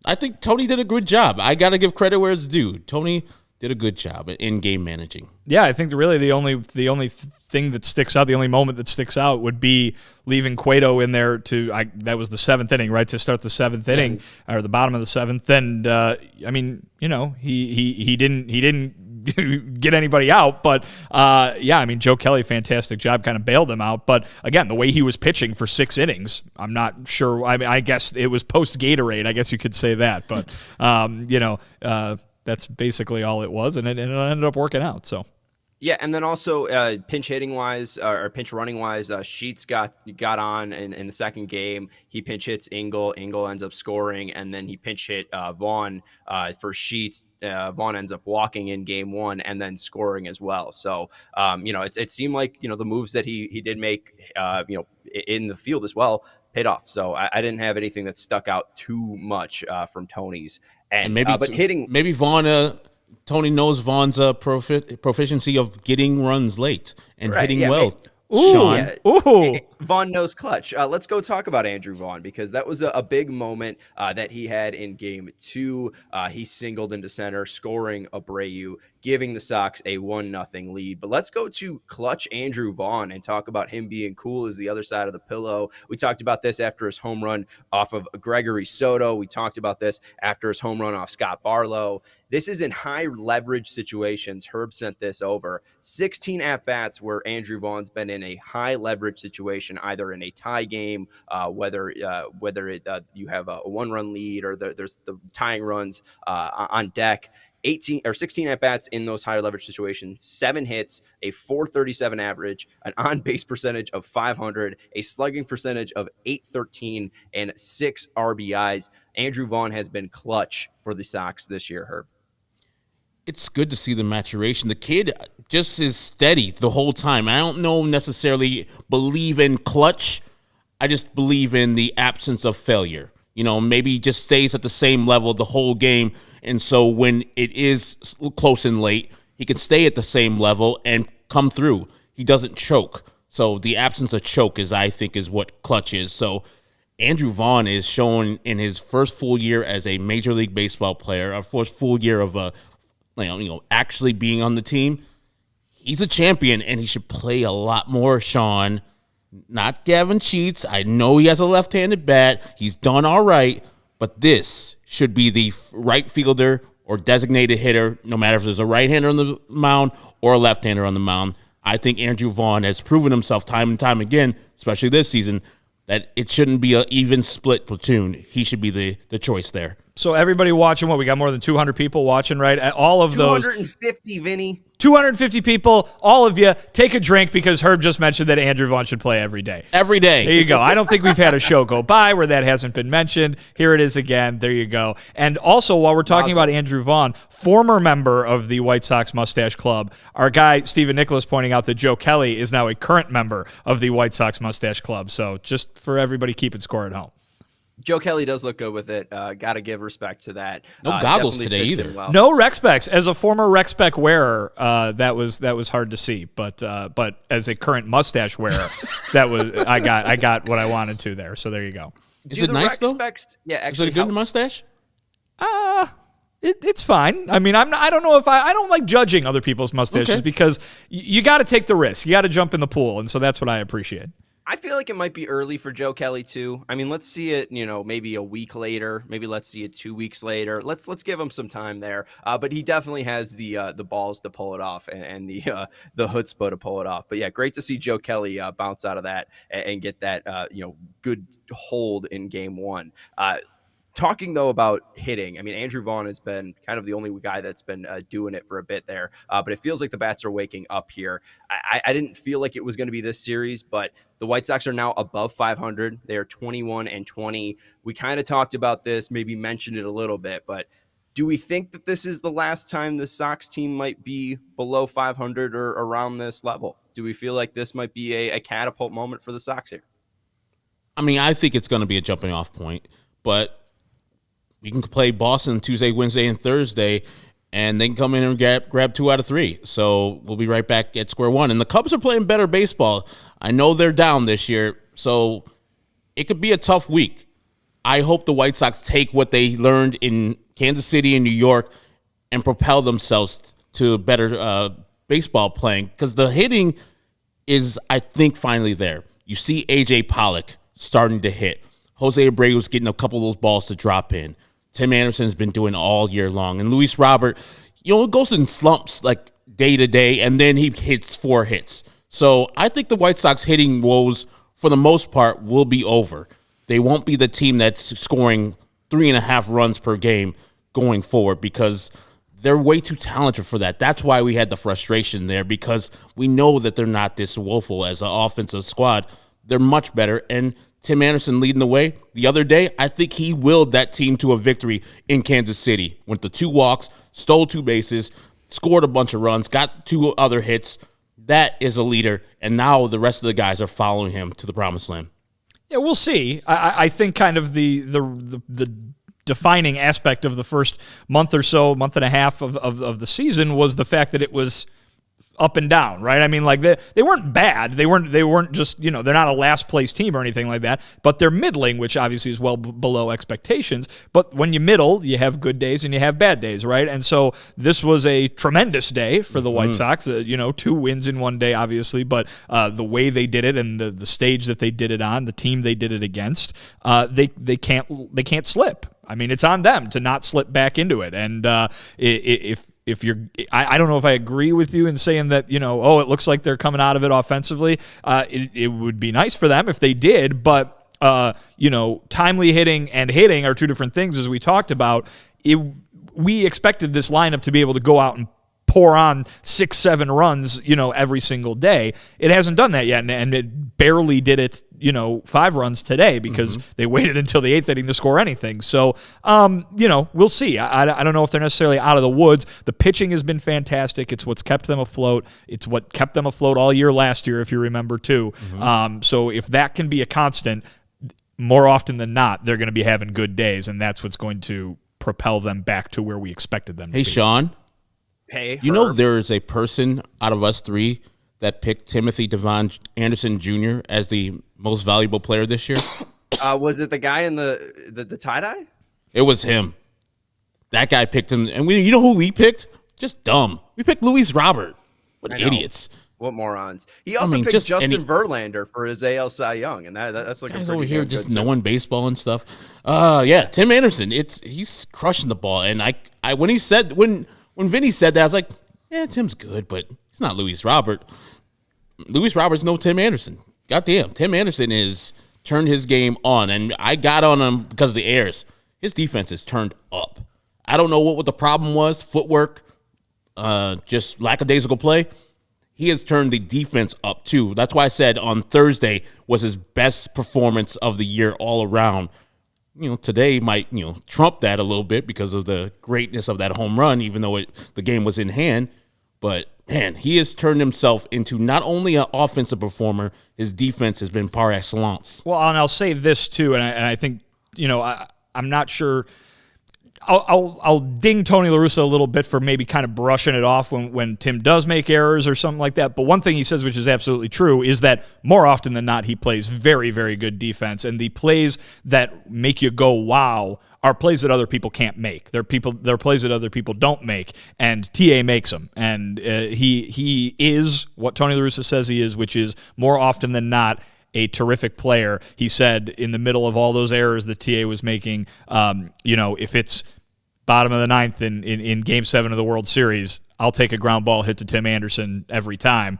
I think Tony did a good job. I got to give credit where it's due. Tony did a good job at in-game managing. Yeah, I think really the only thing that sticks out, the only moment that sticks out would be leaving Cueto in there that was the 7th inning, right, to start the 7th inning or the bottom of the 7th. And I mean, he didn't get anybody out, but I mean, Joe Kelly, fantastic job, kind of bailed him out. But again, the way he was pitching for 6 innings, I'm not sure. I mean, I guess it was post Gatorade. I guess you could say that, but that's basically all it was, and it ended up working out. So. Yeah, and then also pinch hitting wise or pinch running wise, Sheets got on in the second game. He pinch hits Engel. Engel ends up scoring, and then he pinch hit Vaughn for Sheets. Vaughn ends up walking in game 1 and then scoring as well. So it seemed like the moves that he did make in the field as well paid off. So I didn't have anything that stuck out too much from Tony's and maybe but hitting maybe Vaughn. Tony knows Vaughn's proficiency of getting runs late and hitting well. Ooh, Sean. Ooh. Vaughn knows clutch. Let's go talk about Andrew Vaughn, because that was a big moment that he had in game 2. He singled into center, scoring Abreu, giving the Sox a 1-0 lead. But let's go to clutch Andrew Vaughn and talk about him being cool as the other side of the pillow. We talked about this after his home run off of Gregory Soto. We talked about this after his home run off Scott Barlow. This is in high leverage situations. Herb sent this over. 16 at-bats where Andrew Vaughn's been in a high leverage situation, either in a tie game, whether you have a 1-run lead or there's the tying runs on deck. 16 at-bats in those higher leverage situations, 7 hits, a .437 average, an on-base percentage of .500, a slugging percentage of .813, and 6 RBIs. Andrew Vaughn has been clutch for the Sox this year, Herb. It's good to see the maturation. The kid just is steady the whole time. I don't necessarily believe in clutch. I just believe in the absence of failure. Maybe he just stays at the same level the whole game. And so when it is close and late, he can stay at the same level and come through. He doesn't choke. So the absence of choke I think is what clutch is. So Andrew Vaughn is showing in his first full year as a Major League Baseball player, our first full year of actually being on the team. He's a champion, and he should play a lot more, Sean. Not Gavin Sheets. I know he has a left-handed bat. He's done all right, but this should be the right fielder or designated hitter, no matter if there's a right-hander on the mound or a left-hander on the mound. I think Andrew Vaughn has proven himself time and time again, especially this season, that it shouldn't be an even split platoon. He should be the choice there. So everybody watching, we got more than 200 people watching, right? All of those. 250, Vinny. 250 people, all of you, take a drink because Herb just mentioned that Andrew Vaughn should play every day. Every day. There you go. I don't think we've had a show go by where that hasn't been mentioned. Here it is again. There you go. And also, while we're talking about Andrew Vaughn, former member of the White Sox Mustache Club, our guy Stephen Nicholas pointing out that Joe Kelly is now a current member of the White Sox Mustache Club. So just for everybody keeping score at home. Joe Kelly does look good with it. Got to give respect to that. No goggles today either. Well. No rec specs. As a former rec spec wearer, that was hard to see. But as a current mustache wearer, I got what I wanted to there. So there you go. Is it nice though? Yeah, actually, is it a good mustache? It's fine. I mean, I don't know if I don't like judging other people's mustaches because you got to take the risk. You got to jump in the pool, and so that's what I appreciate. I feel like it might be early for Joe Kelly too. I mean, let's see it, maybe a week later. Maybe let's see it 2 weeks later. Let's give him some time there. But he definitely has the balls to pull it off and the chutzpah to pull it off. But yeah, great to see Joe Kelly bounce out of that and get that good hold in game 1. Talking, though, about hitting, I mean, Andrew Vaughn has been kind of the only guy that's been doing it for a bit there, but it feels like the bats are waking up here. I didn't feel like it was going to be this series, but the White Sox are now above 500. They are 21-20. We kind of talked about this, maybe mentioned it a little bit, but do we think that this is the last time the Sox team might be below 500 or around this level? Do we feel like this might be a catapult moment for the Sox here? I mean, I think it's going to be a jumping off point, but we can play Boston Tuesday, Wednesday, and Thursday, and they can come in and grab 2 out of 3. So we'll be right back at square one. And the Cubs are playing better baseball. I know they're down this year, so it could be a tough week. I hope the White Sox take what they learned in Kansas City and New York and propel themselves to better baseball playing, because the hitting is, I think, finally there. You see A.J. Pollock starting to hit. Jose Abreu's getting a couple of those balls to drop in. Tim Anderson's been doing all year long. And Luis Robert, it goes in slumps like day to day, and then he hits 4 hits. So I think the White Sox hitting woes, for the most part, will be over. They won't be the team that's scoring 3.5 runs per game going forward, because they're way too talented for that. That's why we had the frustration there, because we know that they're not this woeful as an offensive squad. They're much better, and Tim Anderson leading the way. The other day, I think he willed that team to a victory in Kansas City. Went to 2 walks, stole 2 bases, scored a bunch of runs, got 2 other hits. That is a leader, and now the rest of the guys are following him to the promised land. Yeah, we'll see. I think kind of the defining aspect of the first month or so, month and a half of the season was the fact that it was up and down, right? I mean, like they weren't bad. They weren't just, they're not a last place team or anything like that, but they're middling, which obviously is well below expectations. But when you middle, you have good days and you have bad days, right? And so this was a tremendous day for the White Sox. 2 wins in one day, obviously, but the way they did it and the stage that they did it on, the team they did it against, they can't slip. I mean, it's on them to not slip back into it. And if you're, I don't know if I agree with you in saying that, it looks like they're coming out of it offensively. It would be nice for them if they did, but, timely hitting and hitting are two different things, as we talked about. We expected this lineup to be able to go out and pour on 6-7 runs, every single day. It hasn't done that yet, and it barely did it, 5 runs today because they waited until the 8th inning to score anything. So, we'll see. I don't know if they're necessarily out of the woods. The pitching has been fantastic. It's what's kept them afloat. It's what kept them afloat all year last year, if you remember, too. So if that can be a constant, more often than not, they're going to be having good days, and that's what's going to propel them back to where we expected them to be. Hey, Sean. Hey, you know there's a person out of us 3 that picked Timothy Devon Anderson Jr. as the most valuable player this year? Was it the guy in the tie-dye? It was him. That guy picked him. And you know who we picked? Just dumb. We picked Luis Robert. What idiots. What morons. He also picked Justin Verlander for his AL Cy Young, and that's looking pretty over here just good knowing baseball and stuff. Yeah, Tim Anderson. He's crushing the ball. And when Vinny said that, I was like, yeah, Tim's good, but he's not Luis Robert. Luis Robert's no Tim Anderson. Goddamn, Tim Anderson has turned his game on, and I got on him because of the errors. His defense has turned up. I don't know what the problem was, footwork, just lackadaisical play. He has turned the defense up, too. That's why I said on Thursday was his best performance of the year all around. Today might, trump that a little bit because of the greatness of that home run, even though the game was in hand. But, man, he has turned himself into not only an offensive performer, his defense has been par excellence. Well, and I'll say this, too, and I think, I'm not sure. I'll ding Tony La Russa a little bit for maybe kind of brushing it off when Tim does make errors or something like that. But one thing he says, which is absolutely true, is that more often than not, he plays very, very good defense. And the plays that make you go, wow, are plays that other people can't make. They're plays that other people don't make. And TA makes them. And he is what Tony La Russa says he is, which is more often than not a terrific player. He said in the middle of all those errors that TA was making, if it's bottom of the 9th in Game 7 of the World Series, I'll take a ground ball hit to Tim Anderson every time.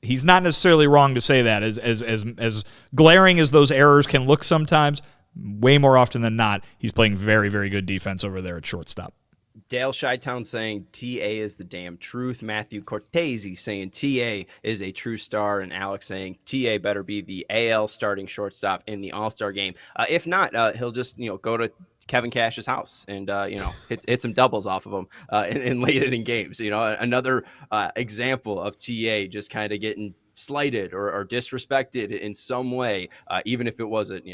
He's not necessarily wrong to say that. As glaring as those errors can look sometimes, way more often than not, he's playing very, very good defense over there at shortstop. Dale Shytown saying TA is the damn truth. Matthew Cortese saying TA is a true star. And Alex saying TA better be the AL starting shortstop in the All-Star game. If not, he'll just go to Kevin Cash's house and hit some doubles off of him in late inning games. Another example of TA just kind of getting slighted or disrespected in some way, even if it wasn't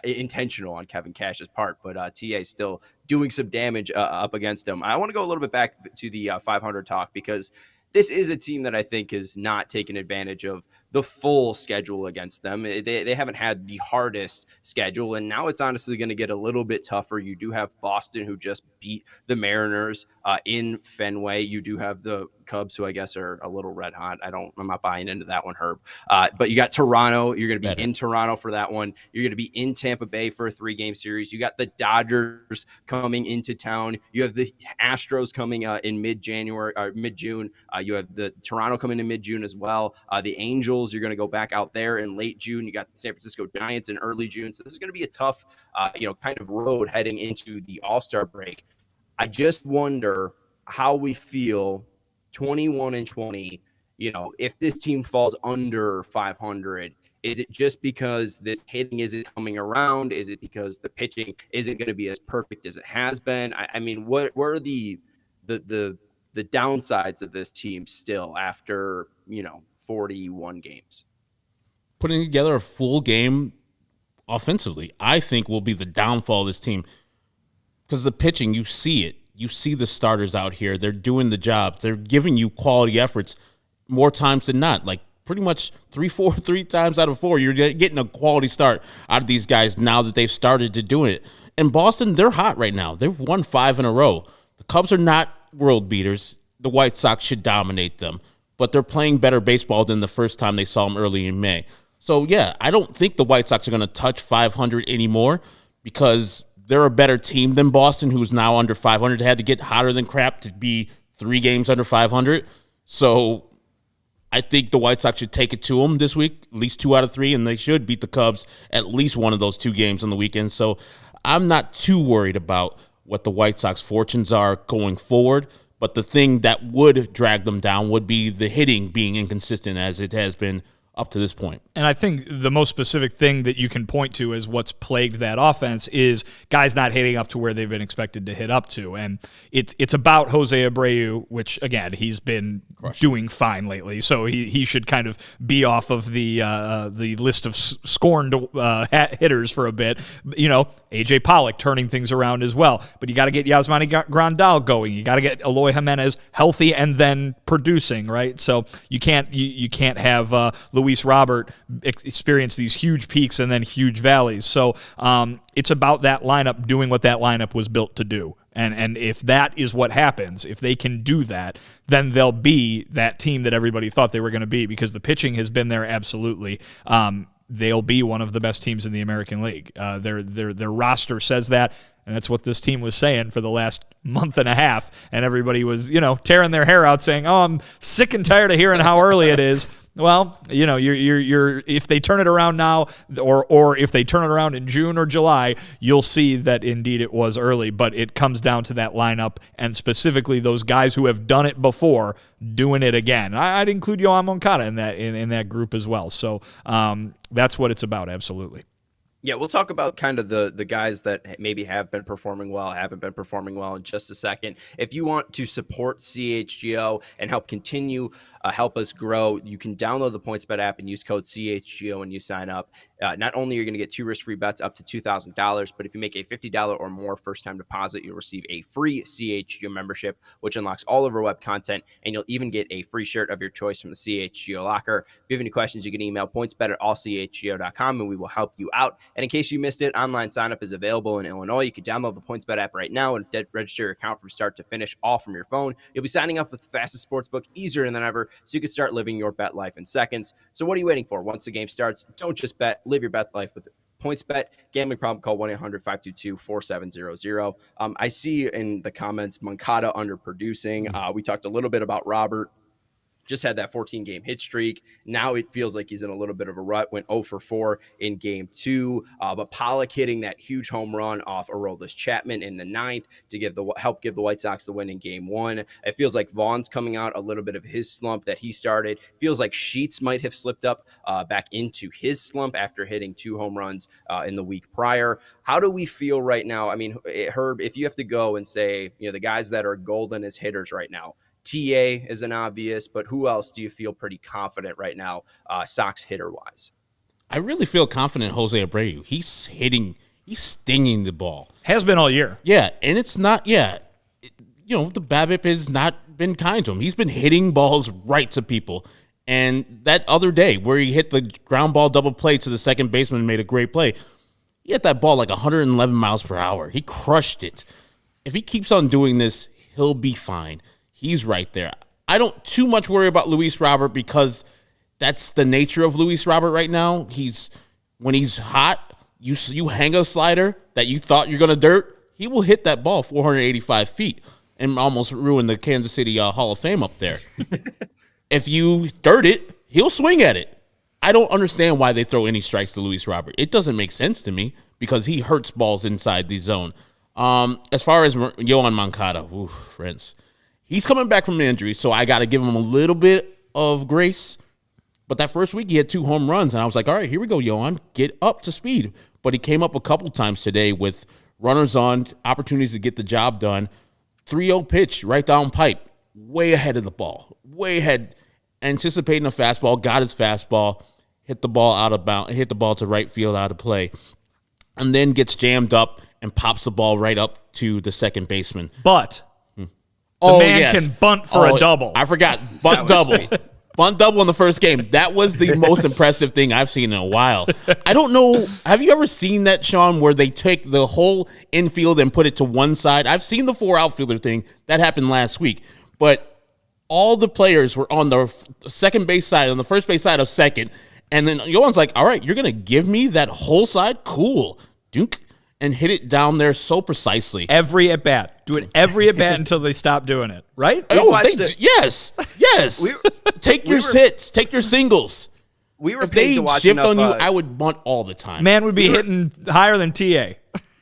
intentional on Kevin Cash's part, but TA still doing some damage up against him. I want to go a little bit back to the 500 talk because this is a team that I think has not taken advantage of the full schedule against them. They haven't had the hardest schedule, and now it's honestly going to get a little bit tougher. You do have Boston, who just beat the Mariners in Fenway. You do have the Cubs, who I guess are a little red hot. I'm not buying into that one, Herb. But you got Toronto. You're going to be in Toronto for that one. You're going to be in Tampa Bay for a 3-game series. You got the Dodgers coming into town. You have the Astros coming in mid-January or mid-June. You have the Toronto coming in mid-June as well. The Angels, you're going to go back out there in late June. You got the San Francisco Giants in early June. So this is going to be a tough, kind of road heading into the All-Star break. I just wonder how we feel 21-20, if this team falls under 500, is it just because this hitting isn't coming around? Is it because the pitching isn't going to be as perfect as it has been? I mean, what are the downsides of this team still after, 41 games? Putting together a full game offensively, I think, will be the downfall of this team. Because the pitching, you see it. You see the starters out here. They're doing the job. They're giving you quality efforts. more times than not. Like pretty much three times out of 4, you're getting a quality start out of these guys now that they've started to do it. And Boston, they're hot right now. They've won 5 in a row. The Cubs are not world beaters. The White Sox should dominate them, but they're playing better baseball than the first time they saw them early in May. So, yeah, I don't think the White Sox are going to touch 500 anymore because they're a better team than Boston, who's now under 500. They had to get hotter than crap to be 3 games under 500. So I think the White Sox should take it to them this week, at least 2 out of 3, and they should beat the Cubs at least one of those 2 games on the weekend. So I'm not too worried about what the White Sox fortunes are going forward. But the thing that would drag them down would be the hitting being inconsistent as it has been up to this point. And I think the most specific thing that you can point to as what's plagued that offense is guys not hitting up to where they've been expected to hit up to. And it's about Jose Abreu, which, again, he's been doing fine lately. So he should kind of be off of the list of scorned hitters for a bit. You know, A.J. Pollock turning things around as well. But you got to get Yasmani Grandal going. You got to get Eloy Jimenez healthy and then producing, right? So you can't have Luis Robert experience these huge peaks and then huge valleys. So it's about that lineup doing what that lineup was built to do. And if that is what happens, if they can do that, then they'll be that team that everybody thought they were going to be because the pitching has been there absolutely. They'll be one of the best teams in the American League. Their roster says that, and that's what this team was saying for the last month and a half. And everybody was, tearing their hair out saying, "Oh, I'm sick and tired of hearing how early it is." Well, you're if they turn it around now, or if they turn it around in June or July, you'll see that indeed it was early. But it comes down to that lineup and specifically those guys who have done it before doing it again. I'd include Yoan Moncada in that group as well. So that's what it's about. Absolutely. Yeah, we'll talk about kind of the guys that maybe have been performing well, haven't been performing well in just a second. If you want to support CHGO and help continue, help us grow, you can download the PointsBet app and use code CHGO when you sign up. Not only are you going to get 2 risk-free bets up to $2,000, but if you make a $50 or more first-time deposit, you'll receive a free CHGO membership, which unlocks all of our web content, and you'll even get a free shirt of your choice from the CHGO locker. If you have any questions, you can email pointsbet@allchgo.com, and we will help you out. And in case you missed it, online sign-up is available in Illinois. You can download the PointsBet app right now and register your account from start to finish, all from your phone. You'll be signing up with the fastest sportsbook, easier than ever, so you can start living your bet life in seconds. So what are you waiting for? Once the game starts, don't just bet. Live your bet life with PointsBet. Gambling problem, call 1-800-522-4700. I see in the comments Moncada underproducing. We talked a little bit about Robert. Just had that 14-game hit streak. Now it feels like he's in a little bit of a rut. Went 0 for 4 in Game 2. But Pollock hitting that huge home run off Aroldis Chapman in the 9th to help give the White Sox the win in Game 1. It feels like Vaughn's coming out a little bit of his slump that he started. Feels like Sheets might have slipped up back into his slump after hitting 2 home runs in the week prior. How do we feel right now? I mean, Herb, if you have to go and say, the guys that are golden as hitters right now, TA is an obvious, but who else do you feel pretty confident right now, Sox hitter-wise? I really feel confident in Jose Abreu. He's stinging the ball. Has been all year. Yeah, and it's not, the BABIP has not been kind to him. He's been hitting balls right to people. And that other day where he hit the ground ball double play to the second baseman and made a great play, he hit that ball like 111 miles per hour. He crushed it. If he keeps on doing this, he'll be fine. He's right there. I don't too much worry about Luis Robert because that's the nature of Luis Robert right now. When he's hot, you hang a slider that you thought you're going to dirt, he will hit that ball 485 feet and almost ruin the Kansas City Hall of Fame up there. If you dirt it, he'll swing at it. I don't understand why they throw any strikes to Luis Robert. It doesn't make sense to me because he hurts balls inside the zone. As far as Yoan Moncada, friends, he's coming back from an injury, so I got to give him a little bit of grace. But that first week, he had 2 home runs, and I was like, all right, here we go, Yoan. Get up to speed. But he came up a couple times today with runners on, opportunities to get the job done. 3-0 pitch right down pipe, way ahead of the ball, way ahead, anticipating a fastball, got his fastball, hit the ball out of bounds, hit the ball to right field out of play, and then gets jammed up and pops the ball right up to the second baseman. But the man can bunt for a double. I forgot. Bunt double. Bunt double in the first game. That was the most impressive thing I've seen in a while. I don't know. Have you ever seen that, Sean, where they take the whole infield and put it to one side? I've seen the 4 outfielder thing. That happened last week. But all the players were on the second base side, on the first base side of second. And then Yohan's like, all right, you're going to give me that whole side? Cool. Dunk. And hit it down there so precisely. Every at bat. Do it every at bat until they stop doing it, right? Yes. Take your hits. Take your singles. We were if paid they to watch shift enough, on you, I would bunt all the time. Man would be hitting higher than TA.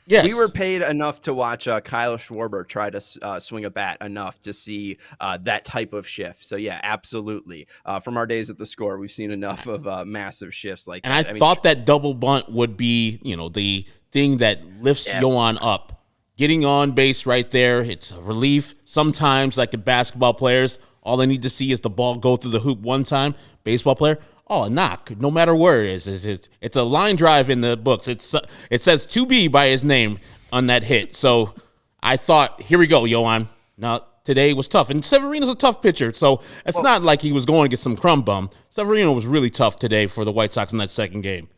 Yes. We were paid enough to watch Kyle Schwarber try to swing a bat enough to see that type of shift. So, yeah, absolutely. From our days at the Score, we've seen enough of massive shifts like that. And I thought that double bunt would be, the thing that lifts Yohan up. Getting on base right there, it's a relief. Sometimes, like the basketball players, all they need to see is the ball go through the hoop one time. Baseball player, a knock, no matter where it is. It's a line drive in the books. It says 2B by his name on that hit. So I thought, here we go, Yohan. Now, today was tough. And Severino's a tough pitcher, so it's not like he was going to get some crumb bum. Severino was really tough today for the White Sox in that second game.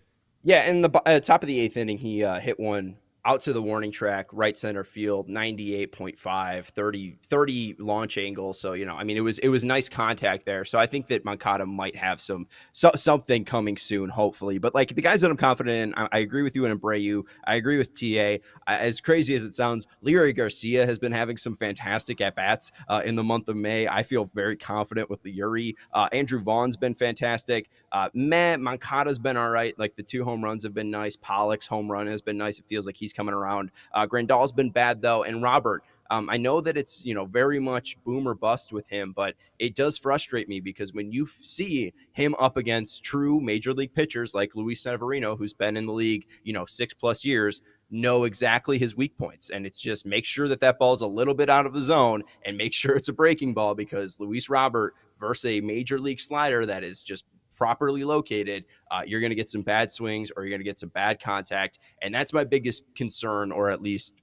Yeah, in the top of the 8th inning, he hit one out to the warning track, right center field, 98.5, 30 launch angle. So, it was nice contact there. So I think that Moncada might have something coming soon, hopefully. But like the guys that I'm confident in, I agree with you and Abreu. I agree with TA. As crazy as it sounds, Leroy Garcia has been having some fantastic at-bats in the month of May. I feel very confident with the Yuri. Andrew Vaughn's been fantastic. Moncada's been all right. Like the 2 home runs have been nice. Pollock's home run has been nice. It feels like he's coming around. Grandal's been bad though. And Robert, I know that it's, very much boom or bust with him, but it does frustrate me because when you see him up against true major league pitchers like Luis Severino, who's been in the league, 6+ years, know exactly his weak points. And it's just make sure that ball's a little bit out of the zone and make sure it's a breaking ball, because Luis Robert versus a major league slider that is just properly located, you're going to get some bad swings or you're going to get some bad contact. And that's my biggest concern, or at least,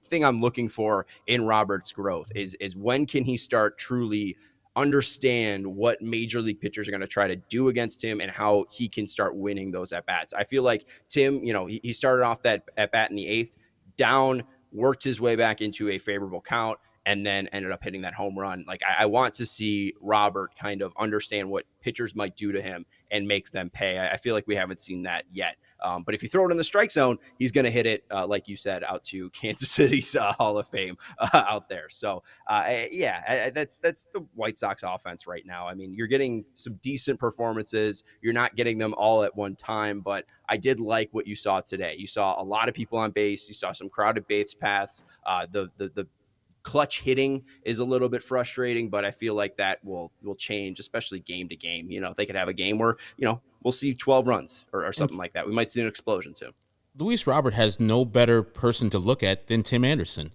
thing I'm looking for in Robert's growth is when can he start truly understand what major league pitchers are going to try to do against him and how he can start winning those at-bats. I feel like Tim, he started off that at-bat in the 8th, down, worked his way back into a favorable count, and then ended up hitting that home run. Like I want to see Robert kind of understand what pitchers might do to him and make them pay. I feel like we haven't seen that yet. But if you throw it in the strike zone, he's going to hit it, like you said, out to Kansas City's Hall of Fame out there. So, that's the White Sox offense right now. I mean, you're getting some decent performances. You're not getting them all at one time, but I did like what you saw today. You saw a lot of people on base. You saw some crowded base paths. The clutch hitting is a little bit frustrating, but I feel like that will change, especially game to game. They could have a game where, we'll see 12 runs or something like that. We might see an explosion soon. Luis Robert has no better person to look at than Tim Anderson,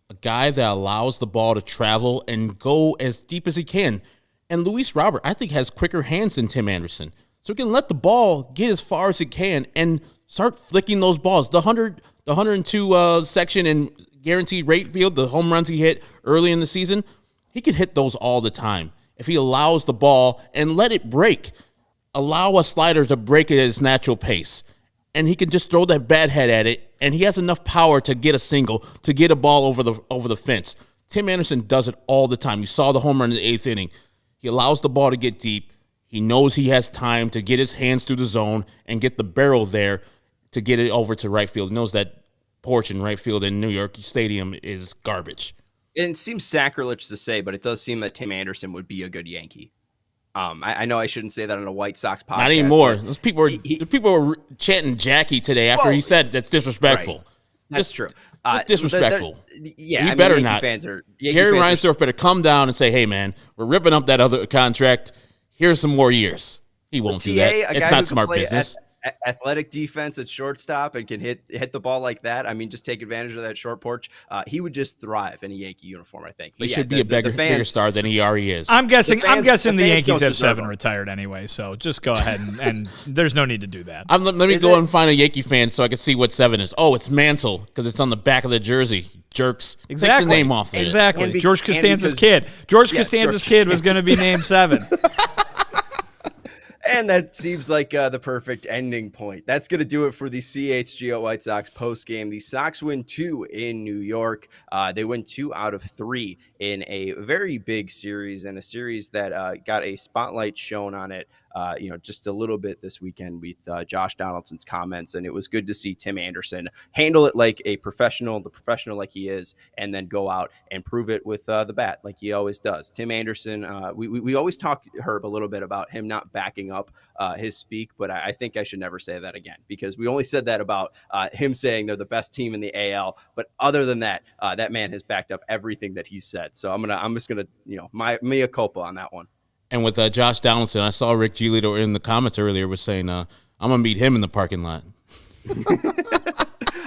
a guy that allows the ball to travel and go as deep as he can. And Luis Robert, I think, has quicker hands than Tim Anderson. So he can let the ball get as far as it can and start flicking those balls. The 102 section and guaranteed rate field, the home runs he hit early in the season, he can hit those all the time if he allows the ball and let it break. Allow a slider to break at its natural pace. And he can just throw that bat head at it, and he has enough power to get a single, to get a ball over the fence. Tim Anderson does it all the time. You saw the home run in the 8th inning. He allows the ball to get deep. He knows he has time to get his hands through the zone and get the barrel there to get it over to right field. He knows that porch in right field in New York Stadium is garbage. And it seems sacrilege to say, but it does seem that Tim Anderson would be a good Yankee. I know I shouldn't say that on a White Sox podcast. Not anymore. Those people were chanting Jackie today after he said that's disrespectful. Right. That's true. It's disrespectful. He better not. Gary Reinsdorf better come down and say, hey, man, we're ripping up that other contract. Here's some more years. He won't do that. It's not smart business. Athletic defense at shortstop and can hit the ball like that. I mean, just take advantage of that short porch. He would just thrive in a Yankee uniform, I think. But he should be a bigger star than he already is. I'm guessing the Yankees have 7 retired anyway, so just go ahead and there's no need to do that. Let me go and find a Yankee fan so I can see what 7 is. Oh, it's Mantle because it's on the back of the jersey. Jerks. Exactly. Take the name off of it. Exactly. George Costanza's kid. George Costanza's kid was going to be named 7. And that seems like the perfect ending point. That's going to do it for the CHGO White Sox postgame. The Sox win 2 in New York. They win 2 out of 3 in a very big series, and a series that got a spotlight shown on it, just a little bit this weekend with Josh Donaldson's comments. And it was good to see Tim Anderson handle it like a professional, the professional like he is, and then go out and prove it with the bat like he always does. Tim Anderson, we always talk, Herb, a little bit about him not backing up his speak, but I think I should never say that again, because we only said that about him saying they're the best team in the AL. But other than that, that man has backed up everything that he said. So I'm just gonna, my mea culpa on that one. And with Josh Donaldson, I saw Rick Giolito in the comments earlier was saying, I'm gonna meet him in the parking lot.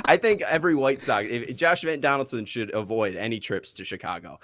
I think every White Sox, Josh Donaldson should avoid any trips to Chicago,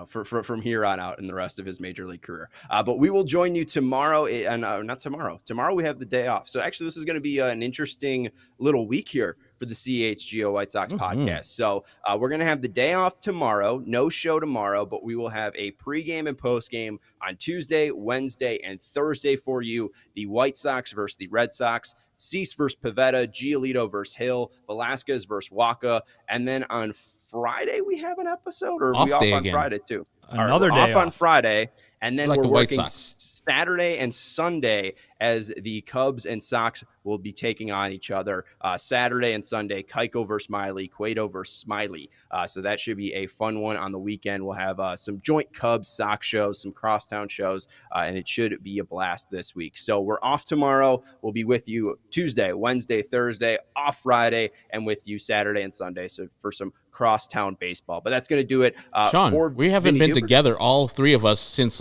from here on out in the rest of his major league career. But we will join you tomorrow, and not tomorrow. Tomorrow we have the day off. So actually, this is going to be an interesting little week here for the CHGO White Sox podcast. So we're going to have the day off tomorrow, no show tomorrow, but we will have a pregame and postgame on Tuesday, Wednesday, and Thursday for you. The White Sox versus the Red Sox, Cease versus Pivetta, Giolito versus Hill, Velasquez versus Waka, and then on Friday we have an episode, or are we off on again. Friday too? Another day off on Friday, and then we're working Saturday and Sunday as the Cubs and Sox will be taking on each other. Saturday and Sunday, Keiko versus Miley, Cueto versus Smiley. So that should be a fun one on the weekend. We'll have some joint Cubs Sox shows, some crosstown shows, and it should be a blast this week. So we're off tomorrow. We'll be with you Tuesday, Wednesday, Thursday, off Friday, and with you Saturday and Sunday. So for some crosstown baseball. But that's going to do it. Sean, we haven't been together, all three of us, since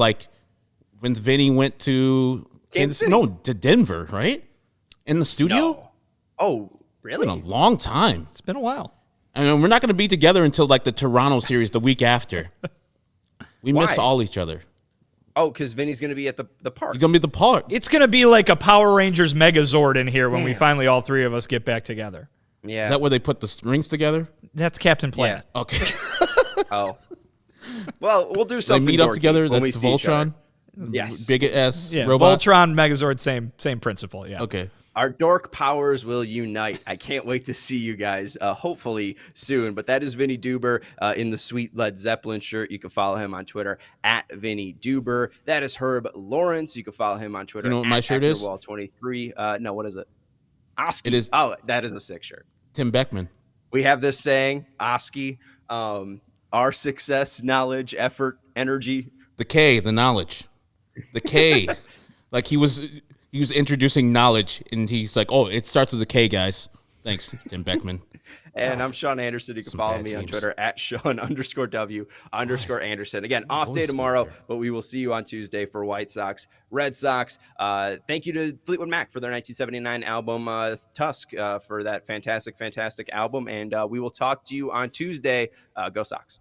when Vinny went to to Denver, right? In the studio? No. Oh, really? It's been a long time. It's been a while. And we're not going to be together until the Toronto series the week after. We miss all each other. Oh, because Vinny's going to be at the park. He's going to be at the park. It's going to be like a Power Rangers Megazord in here when we finally all three of us get back together. Yeah. Is that where they put the rings together? That's Captain Planet. Yeah. Okay. Oh. Well, we'll do something. They meet up together. That's Voltron. Yes. Big S. Yeah. Robot. Voltron, Megazord, same principle. Yeah. Okay. Our dork powers will unite. I can't wait to see you guys, hopefully soon. But that is Vinnie Duber in the sweet Led Zeppelin shirt. You can follow him on Twitter at Vinnie Duber. That is Herb Lawrence. You can follow him on Twitter. You know what my shirt is? Wall23. No, what is it? Oski. It is. Oh, that is a sick shirt. Tim Beckman. We have this saying, Oski, our success, knowledge, effort, energy. The K, the knowledge. The K. He was introducing knowledge, and he's like, oh, it starts with a K, guys. Thanks, Tim Beckman. And I'm Sean Anderson. You can follow me on Twitter at Sean_W_Anderson. Again, off day tomorrow, but we will see you on Tuesday for White Sox, Red Sox. Thank you to Fleetwood Mac for their 1979 album, Tusk, for that fantastic album. And we will talk to you on Tuesday. Go Sox.